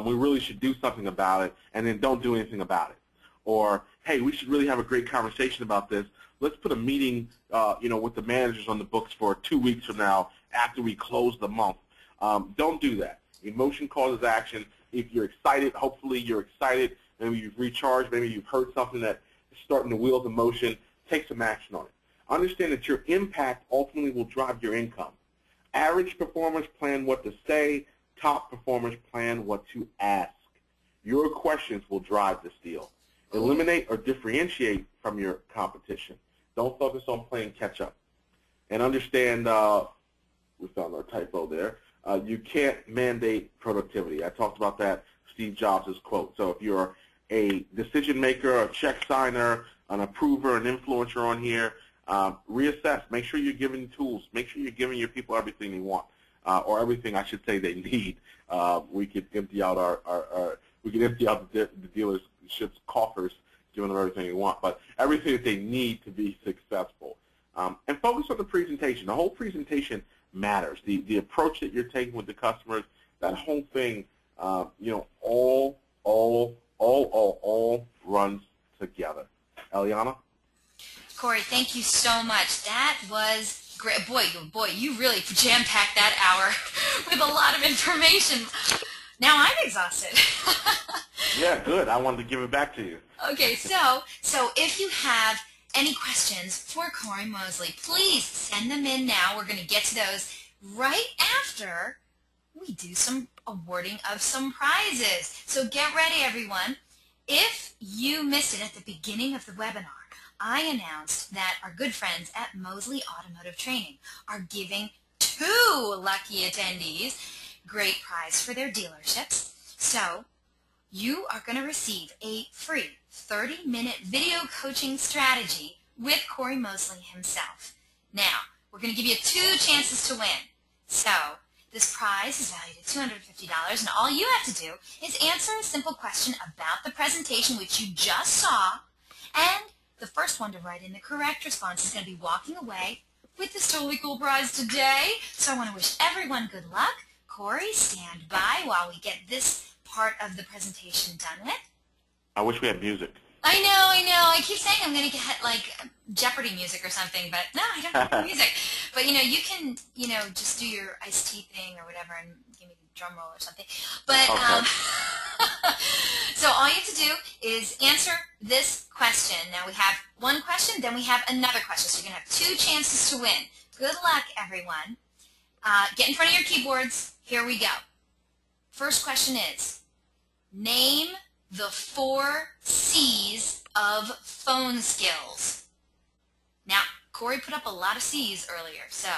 We really should do something about it, and then don't do anything about it. Or, hey, we should really have a great conversation about this. Let's put a meeting, with the managers on the books for 2 weeks from now after we close the month. Don't do that. Emotion causes action. If you're excited, hopefully you're excited. Maybe you've recharged. Maybe you've heard something that is starting the wheels of motion. Take some action on it. Understand that your impact ultimately will drive your income. Average performers plan what to say. Top performers plan what to ask. Your questions will drive this deal. Eliminate or differentiate from your competition. Don't focus on playing catch-up. And understand, we found our typo there, you can't mandate productivity. I talked about that, Steve Jobs' quote. So if you're a decision maker, a check signer, an approver, an influencer on here, reassess. Make sure you're giving tools. Make sure you're giving your people everything they want, or everything I should say they need. We could empty out the dealerships' coffers, giving them everything they want, but everything that they need to be successful. And focus on the presentation. The whole presentation matters. The approach that you're taking with the customers, that whole thing, all runs together. Eliana? Cory, thank you so much. That was great. Boy, you really jam-packed that hour with a lot of information. Now I'm exhausted. Yeah, good. I wanted to give it back to you. Okay, so if you have any questions for Cory Mosley, please send them in now. We're going to get to those right after we do some awarding of some prizes. So get ready, everyone. If you missed it at the beginning of the webinar, I announced that our good friends at Mosley Automotive Training are giving 2 lucky attendees great prize for their dealerships. So you are going to receive a free 30-minute video coaching strategy with Cory Mosley himself. Now, we're going to give you 2 chances to win. So this prize is valued at $250, and all you have to do is answer a simple question about the presentation which you just saw, and the first one to write in the correct response is going to be walking away with this totally cool prize today. So I want to wish everyone good luck. Cory, stand by while we get this part of the presentation done with. I wish we had music. I know. I keep saying I'm going to get like Jeopardy music or something, but no, I don't have music. But you can, just do your iced tea thing or whatever and give me the drum roll or something. But Okay. so all you have to do is answer this question. Now we have one question, then we have another question. So you're going to have 2 chances to win. Good luck, everyone. Get in front of your keyboards. Here we go. First question is, name the 4 C's of phone skills. Now, Cory put up a lot of C's earlier, so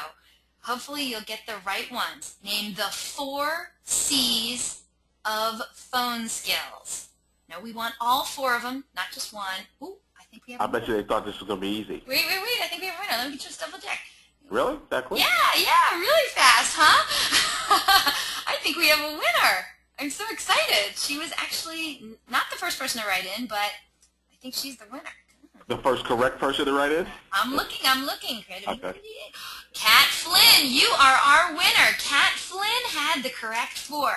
hopefully you'll get the right ones. Name the 4 C's of phone skills. No, we want all 4 of them, not just one. Ooh, I think we have I bet you they thought this was going to be easy. Wait. I think we have a winner. Let me just double check. Really? That quick? Yeah, really fast, huh? I think we have a winner. I'm so excited. She was actually not the first person to write in, but I think she's the winner. The first correct person to write in? I'm looking. Okay. Kat Flynn, you are our winner. Kat Flynn had the correct 4.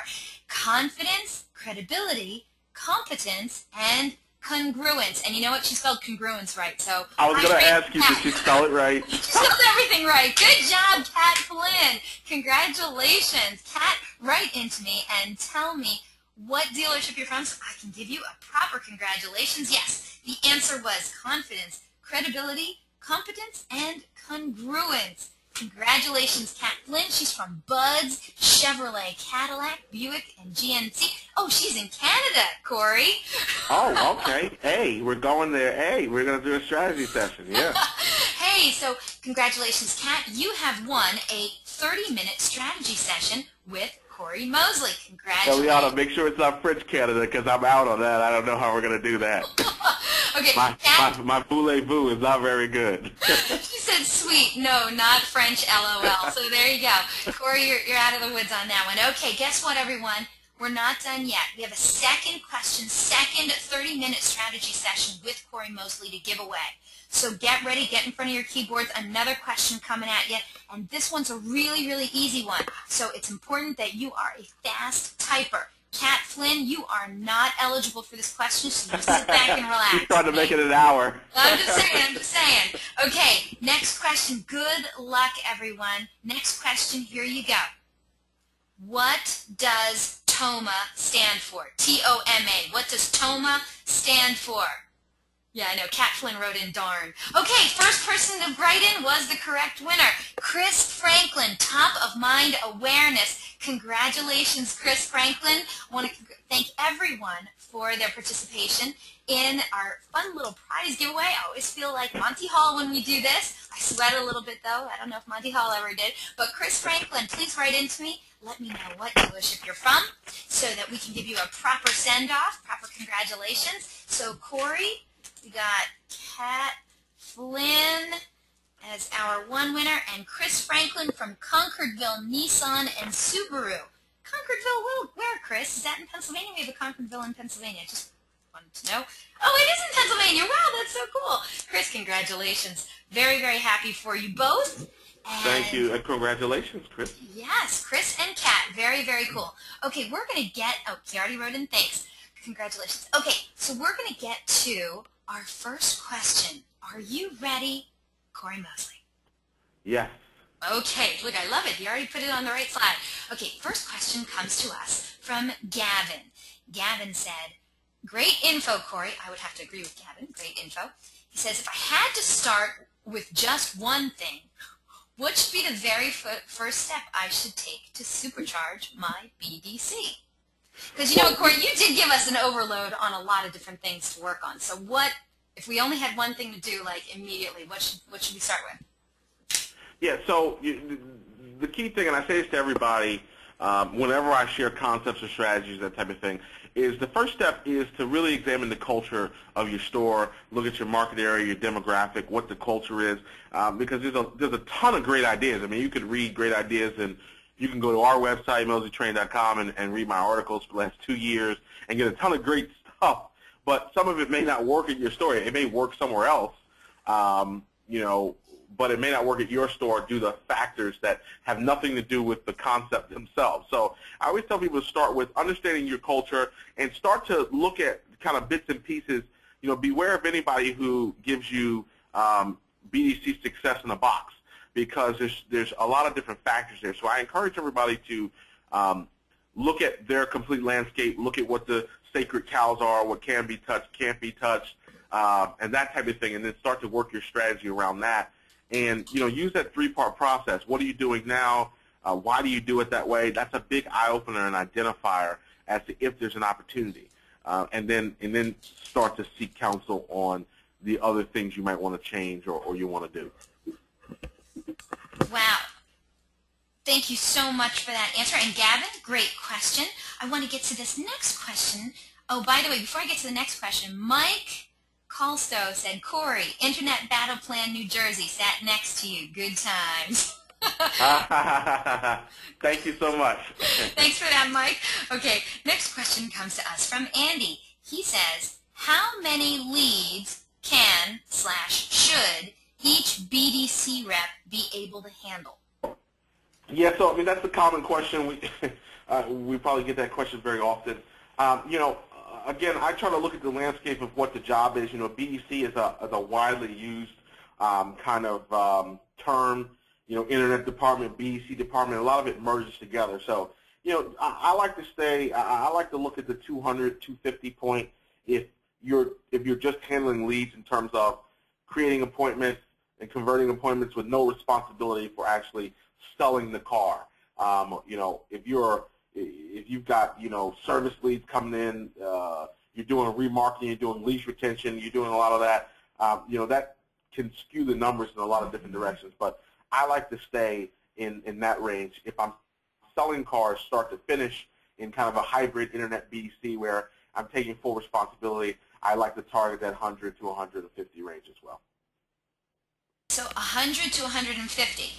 Confidence, credibility, competence, and congruence. And you know what? She spelled congruence right. So I was going to ask you, did she spell it right? She spelled everything right. Good job, Kat Flynn. Congratulations. Kat, write into me and tell me what dealership you're from so I can give you a proper congratulations. Yes, the answer was confidence, credibility, competence, and congruence. Congratulations, Kat Flynn. She's from Bud's, Chevrolet, Cadillac, Buick, and GNC. Oh, she's in Canada, Cory. Oh, okay. Hey, we're going there. Hey, we're going to do a strategy session. Yeah. Hey, so congratulations, Kat. You have won a 30-minute strategy session with Cory Mosley. Congratulations. Eliana, make sure it's not French Canada because I'm out on that. I don't know how we're going to do that. Okay, my voulez-vous is not very good. She said sweet. No, not French, LOL. So there you go. Cory, you're out of the woods on that one. Okay, guess what, everyone? We're not done yet. We have a second question, second 30-minute strategy session with Cory Mosley to give away. So get ready, get in front of your keyboards, another question coming at you, and this one's a really, really easy one. So it's important that you are a fast typer. Kat Flynn, you are not eligible for this question, so you sit back and relax. She's trying to make it an hour. I'm just saying. Okay, next question. Good luck, everyone. Next question, here you go. What does T.O.M.A stand for? T-O-M-A. What does T.O.M.A stand for? Yeah, I know. Kat Flynn wrote in darn. Okay, first person to write in was the correct winner. Chris Franklin, top of mind awareness. Congratulations, Chris Franklin. I want to thank everyone for their participation in our fun little prize giveaway. I always feel like Monty Hall when we do this. I sweat a little bit, though. I don't know if Monty Hall ever did. But Chris Franklin, please write into me. Let me know what dealership you're from so that we can give you a proper send-off, proper congratulations. So, Cory, we got Kat Flynn as our one winner, and Chris Franklin from Concordville Nissan and Subaru. Concordville, where, Chris? Is that in Pennsylvania? We have a Concordville in Pennsylvania. Just wanted to know. Oh, it is in Pennsylvania. Wow, that's so cool. Chris, congratulations. Very, very happy for you both. And thank you, and congratulations, Chris. Yes, Chris and Kat. Very, very cool. Okay, we're going to get, oh, he already wrote in thanks. Congratulations. Okay, so we're going to get to our first question. Are you ready, Cory Mosley? Yes. Okay, look, I love it. He already put it on the right slide. Okay, first question comes to us from Gavin. Gavin said, great info, Cory. I would have to agree with Gavin. Great info. He says, if I had to start with just one thing, what should be the very first step I should take to supercharge my BDC? Because, you know, Cory, you did give us an overload on a lot of different things to work on. So what, if we only had one thing to do, like, immediately, what should we start with? Yeah, so the key thing, and I say this to everybody whenever I share concepts or strategies, that type of thing, is the first step is to really examine the culture of your store, look at your market area, your demographic, what the culture is, because there's a ton of great ideas. I mean, you could read great ideas, and you can go to our website, mosleytrain.com, and read my articles for the last 2 years and get a ton of great stuff, but some of it may not work at your store. It may work somewhere else, you know, but it may not work at your store due to factors that have nothing to do with the concept themselves. So I always tell people to start with understanding your culture and start to look at kind of bits and pieces. You know, beware of anybody who gives you BDC success in a box, because there's a lot of different factors there. So I encourage everybody to look at their complete landscape, look at what the sacred cows are, what can be touched, can't be touched, and that type of thing, and then start to work your strategy around that. And, you know, use that three-part process. What are you doing now? Why do you do it that way? That's a big eye-opener and identifier as to if there's an opportunity. And then start to seek counsel on the other things you might want to change or you want to do. Wow. Thank you so much for that answer. And Gavin, great question. I want to get to this next question. Oh, by the way, before I get to the next question, Mike Calsto said, Cory, Internet Battle Plan, New Jersey, sat next to you. Good times. Thank you so much. Thanks for that, Mike. Okay, next question comes to us from Andy. He says, how many leads can/should each BDC rep be able to handle? Yeah, so I mean that's a common question. We probably get that question very often. You know, again, I try to look at the landscape of what the job is. You know, BDC is a widely used kind of term. You know, Internet department, BDC department, a lot of it merges together. So, you know, I like to stay. I like to look at the 200, 250 point. If you're just handling leads in terms of creating appointments and converting appointments with no responsibility for actually selling the car. You know, if you've got, you know, service leads coming in, you're doing remarketing, you're doing lease retention, you're doing a lot of that, you know, that can skew the numbers in a lot of different directions. But I like to stay in that range. If I'm selling cars start to finish in kind of a hybrid Internet BDC where I'm taking full responsibility, I like to target that 100 to 150 range as well. So 100 to 150.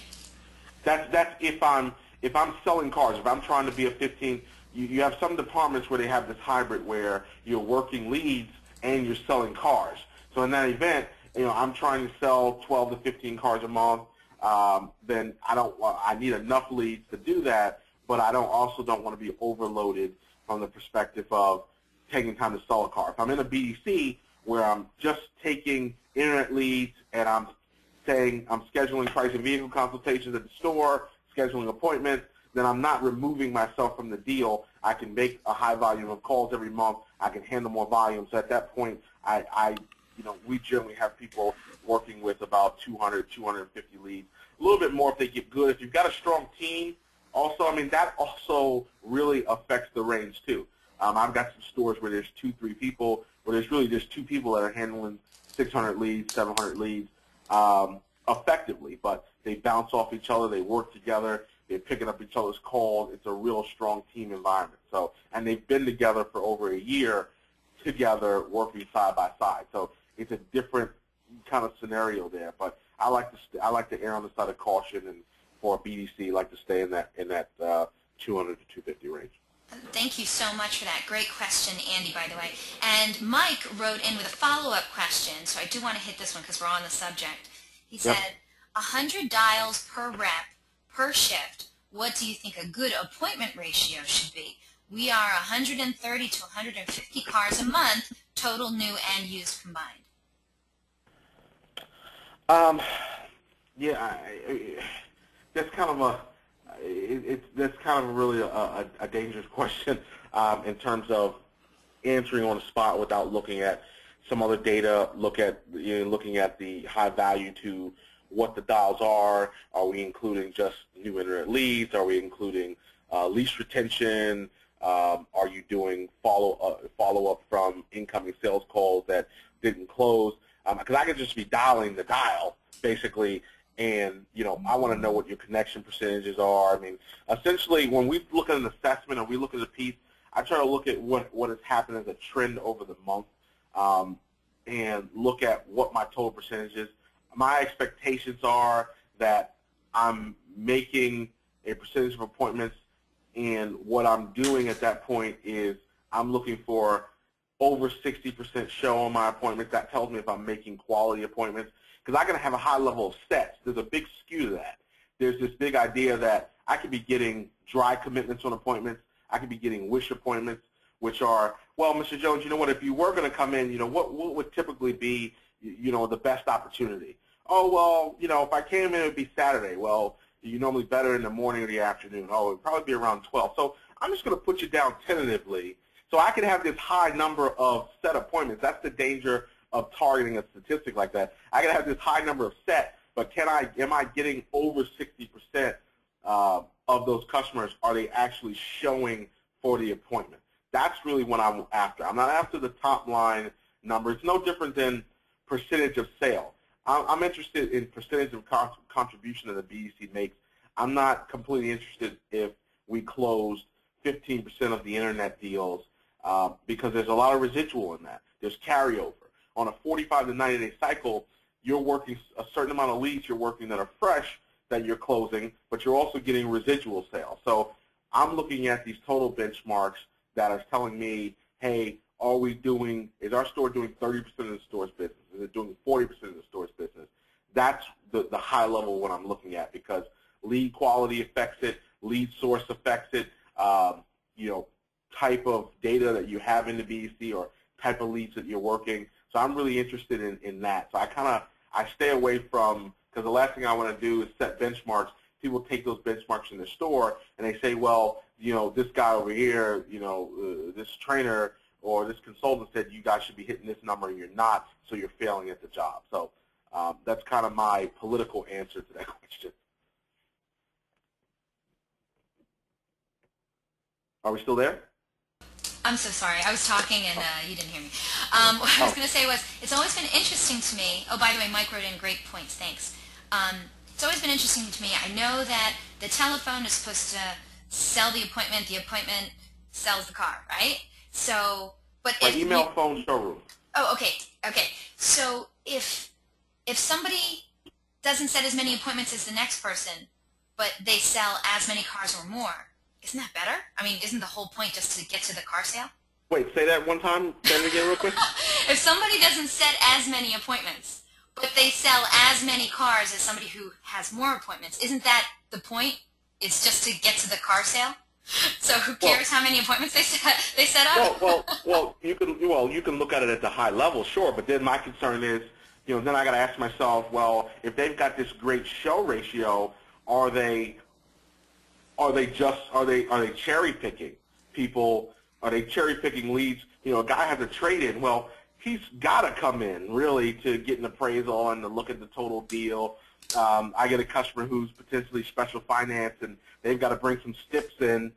That's if I'm selling cars. If I'm trying to be a 15, you have some departments where they have this hybrid where you're working leads and you're selling cars. So in that event, you know, I'm trying to sell 12 to 15 cars a month. Then I need enough leads to do that, but I also don't want to be overloaded from the perspective of taking time to sell a car. If I'm in a BDC where I'm just taking internet leads and I'm saying I'm scheduling price and vehicle consultations at the store, scheduling appointments, then I'm not removing myself from the deal. I can make a high volume of calls every month. I can handle more volume. So at that point, you know, we generally have people working with about 200, 250 leads. A little bit more if they get good. If you've got a strong team, also, I mean, that also really affects the range too. I've got some stores where there's 2, 3 people, where there's really just 2 people that are handling 600 leads, 700 leads effectively, but they bounce off each other, they work together, they're picking up each other's calls. It's a real strong team environment. So, and they've been together for over a year together, working side by side. So it's a different kind of scenario there. But I like to err on the side of caution, and for a BDC, like to stay in that 200 to 250 range. Thank you so much for that. Great question, Andy, by the way. And Mike wrote in with a follow-up question, so I do want to hit this one because we're on the subject. He said, 100 dials per rep per shift. What do you think a good appointment ratio should be? We are 130 to 150 cars a month, total new and used combined. Yeah, that's kind of that's kind of really a dangerous question in terms of answering on the spot without looking at some other data. Looking at the high value to what the dials are. Are we including just new internet leads? Are we including lease retention? Are you doing follow-up from incoming sales calls that didn't close? Because I could just be dialing the dial, basically, and, you know, I want to know what your connection percentages are. I mean, essentially, when we look at an assessment or we look at a piece, I try to look at what has happened as a trend over the month and look at what my total percentage is. My expectations are that I'm making a percentage of appointments, and what I'm doing at that point is I'm looking for over 60% show on my appointments. That tells me if I'm making quality appointments, because I'm going to have a high level of sets. There's a big skew to that. There's this big idea that I could be getting dry commitments on appointments. I could be getting wish appointments, which are, well, Mr. Jones, you know what, if you were going to come in, you know, what would typically be, you know, the best opportunity? Oh, well, you know, if I came in, it would be Saturday. Well, you're normally better in the morning or the afternoon. Oh, it would probably be around 12. So I'm just going to put you down tentatively so I can have this high number of set appointments. That's the danger of targeting a statistic like that. I can have this high number of set, but am I getting over 60% of those customers? Are they actually showing for the appointment? That's really what I'm after. I'm not after the top line number. It's no different than percentage of sale. I'm interested in percentage of contribution that the BDC makes. I'm not completely interested if we closed 15% of the internet deals because there's a lot of residual in that. There's carryover. On a 45 to 90-day cycle, you're working a certain amount of leads you're working that are fresh that you're closing, but you're also getting residual sales. So I'm looking at these total benchmarks that are telling me, hey, is our store doing 30% of the store's business? Is it doing 40% of the store's business? That's the high level of what I'm looking at, because lead quality affects it, lead source affects it, you know, type of data that you have in the BDC or type of leads that you're working. So I'm really interested in that. So I stay away from, because the last thing I want to do is set benchmarks. People take those benchmarks in the store and they say, well, you know, this guy over here, you know, this trainer or this consultant said you guys should be hitting this number and you're not, so you're failing at the job. So that's kind of my political answer to that question. Are we still there? I'm so sorry. I was talking and you didn't hear me. What I was going to say was, it's always been interesting to me. Oh, by the way, Mike wrote in great points. Thanks. It's always been interesting to me. I know that the telephone is supposed to sell the appointment sells the car, right? So, but if email, phone, showroom. Oh, okay, okay. So if somebody doesn't set as many appointments as the next person, but they sell as many cars or more, isn't that better? I mean, isn't the whole point just to get to the car sale? Wait, say that one time. Say it again real quick. If somebody doesn't set as many appointments, but they sell as many cars as somebody who has more appointments, isn't that the point? It's just to get to the car sale? So who cares how many appointments they set up? Well, you can look at it at the high level, sure. But then my concern is, you know, then I got to ask myself, well, if they've got this great show ratio, are they cherry picking people? Are they cherry picking leads? You know, a guy has a trade in. Well, he's got to come in really to get an appraisal and to look at the total deal. I get a customer who's potentially special finance, and they've got to bring some steps in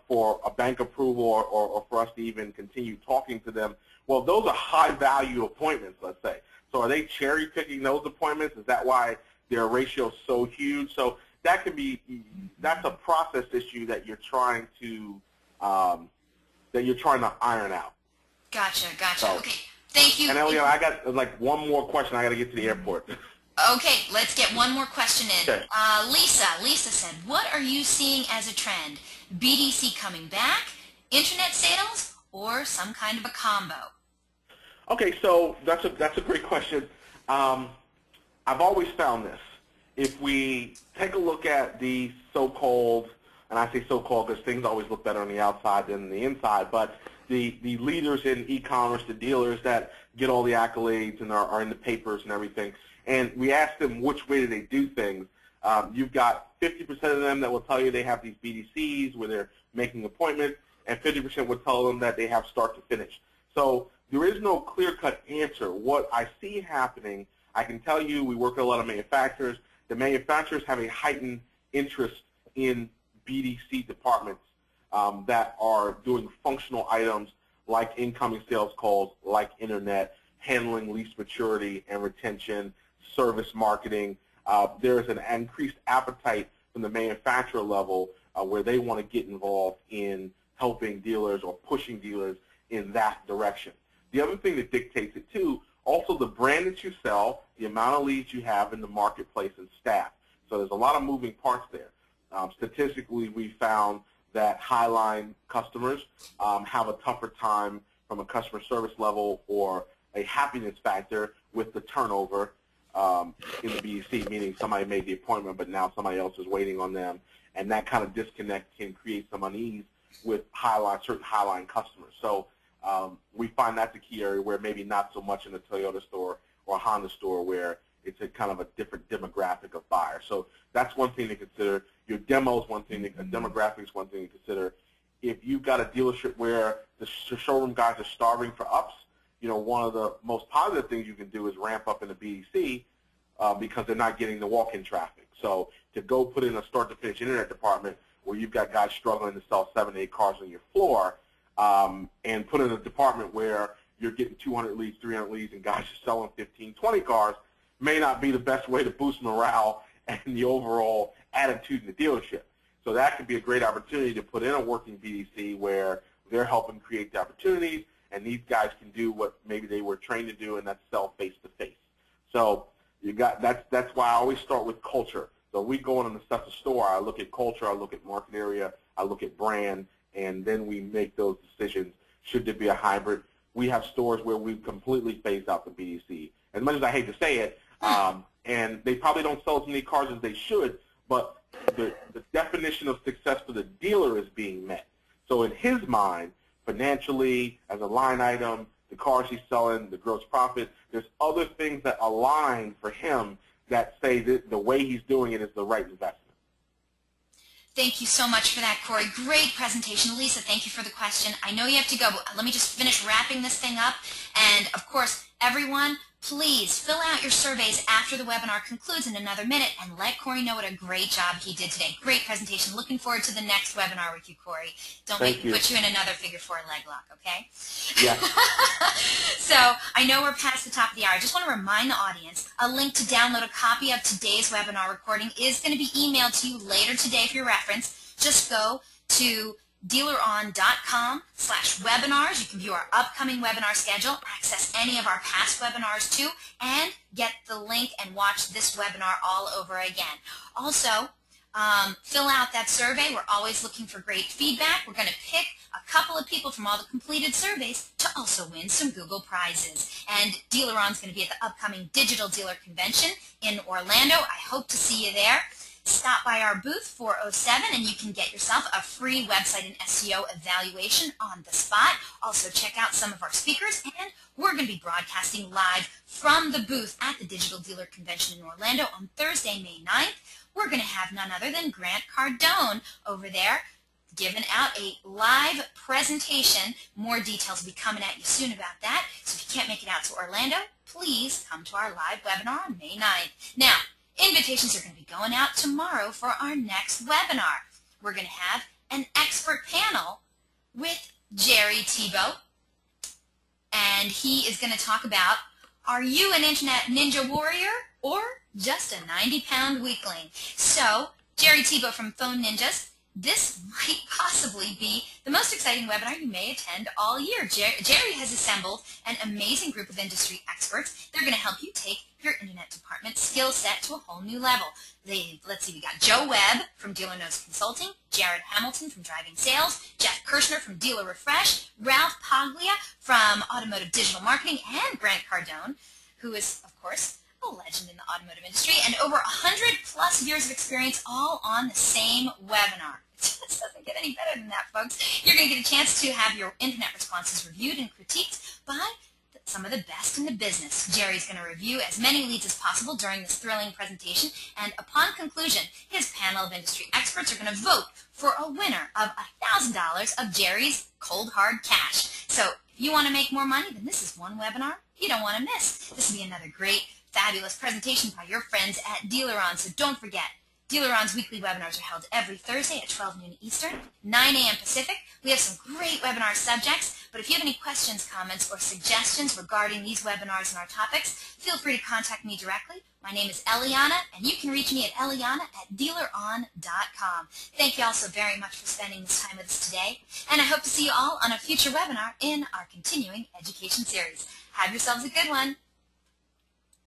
for a bank approval or for us to even continue talking to them. Well, those are high-value appointments, let's say. So are they cherry-picking those appointments? Is that why their ratio is so huge? So that could be, that's a process issue that you're trying to iron out. Gotcha. So, okay, thank you. And Elliot, I got like one more question. I got to get to the airport. Okay, let's get one more question in. Okay. Lisa said, what are you seeing as a trend? BDC coming back, internet sales, or some kind of a combo? Okay, so that's a great question. I've always found this. If we take a look at the so-called, and I say so-called because things always look better on the outside than the inside, but the leaders in e-commerce, the dealers that get all the accolades and are in the papers and everything, and we ask them which way do they do things, you've got 50% of them that will tell you they have these BDCs where they're making appointments, and 50% will tell them that they have start to finish. So there is no clear-cut answer. What I see happening, I can tell you we work with a lot of manufacturers. The manufacturers have a heightened interest in BDC departments that are doing functional items like incoming sales calls, like internet, handling lease maturity and retention, service marketing. There's an increased appetite from the manufacturer level where they want to get involved in helping dealers or pushing dealers in that direction. The other thing that dictates it too, also the brand that you sell, the amount of leads you have in the marketplace and staff. So there's a lot of moving parts there. Statistically, we found that highline customers have a tougher time from a customer service level or a happiness factor with the turnover in the BDC, meaning somebody made the appointment but now somebody else is waiting on them, and that kind of disconnect can create some unease with certain highline customers. So we find that's a key area where maybe not so much in a Toyota store or a Honda store where it's a kind of a different demographic of buyers. So that's one thing to consider. Your demo is one thing, demographic is one thing to consider. If you've got a dealership where the showroom guys are starving for ups, you know, one of the most positive things you can do is ramp up in the BDC because they're not getting the walk-in traffic. So to go put in a start-to-finish internet department where you've got guys struggling to sell 7 to 8 cars on your floor and put in a department where you're getting 200 leads, 300 leads, and guys are selling 15, 20 cars may not be the best way to boost morale and the overall attitude in the dealership. So that could be a great opportunity to put in a working BDC where they're helping create the opportunities, and these guys can do what maybe they were trained to do, and that's sell face-to-face. So you got that's why I always start with culture. So we go in and assess a store, I look at culture, I look at market area, I look at brand, and then we make those decisions. Should there be a hybrid? We have stores where we've completely phased out the BDC. As much as I hate to say it, and they probably don't sell as many cars as they should, but the definition of success for the dealer is being met. So in his mind, financially, as a line item, the cars he's selling, the gross profit, there's other things that align for him that say that the way he's doing it is the right investment. Thank you so much for that, Cory. Great presentation. Lisa, thank you for the question. I know you have to go, but let me just finish wrapping this thing up. And, of course, everyone, please fill out your surveys after the webinar concludes in another minute and let Cory know what a great job he did today. Great presentation. Looking forward to the next webinar with you, Cory. Don't make me put you in another figure 4 leg lock, okay? Yeah. So I know we're past the top of the hour. I just want to remind the audience, a link to download a copy of today's webinar recording is going to be emailed to you later today for your reference. Just go to DEALERUN.com/webinars. You can view our upcoming webinar schedule, access any of our past webinars too, and get the link and watch this webinar all over again. Also, fill out that survey. We're always looking for great feedback. We're going to pick a couple of people from all the completed surveys to also win some Google prizes. And DEALERUN's going to be at the upcoming Digital Dealer Convention in Orlando. I hope to see you there. Stop by our booth 407 and you can get yourself a free website and SEO evaluation on the spot. Also check out some of our speakers, and we're going to be broadcasting live from the booth at the Digital Dealer Convention in Orlando on Thursday, May 9th. We're going to have none other than Grant Cardone over there giving out a live presentation. More details will be coming at you soon about that. So if you can't make it out to Orlando, please come to our live webinar on May 9th. Now, invitations are going to be going out tomorrow for our next webinar. We're going to have an expert panel with Jerry Tebow, and he is going to talk about, are you an internet ninja warrior or just a 90-pound weakling? So, Jerry Tebow from Phone Ninjas, this might possibly be the most exciting webinar you may attend all year. Jerry has assembled an amazing group of industry experts. They're going to help you take your internet department skill set to a whole new level. Let's see, we got Joe Webb from Dealer Knows Consulting, Jared Hamilton from Driving Sales, Jeff Kirshner from Dealer Refresh, Ralph Paglia from Automotive Digital Marketing, and Grant Cardone, who is, of course, a legend in the automotive industry, and over 100+ years of experience, all on the same webinar. It just doesn't get any better than that, folks. You're going to get a chance to have your internet responses reviewed and critiqued by some of the best in the business. Jerry's going to review as many leads as possible during this thrilling presentation, and upon conclusion, his panel of industry experts are going to vote for a winner of $1,000 of Jerry's cold hard cash. So if you want to make more money, then this is one webinar you don't want to miss. This will be another great, fabulous presentation by your friends at DEALERUN, so don't forget. DEALERUN's weekly webinars are held every Thursday at 12 noon Eastern, 9 a.m. Pacific. We have some great webinar subjects, but if you have any questions, comments, or suggestions regarding these webinars and our topics, feel free to contact me directly. My name is Eliana, and you can reach me at eliana@dealerun.com. Thank you all so very much for spending this time with us today, and I hope to see you all on a future webinar in our continuing education series. Have yourselves a good one.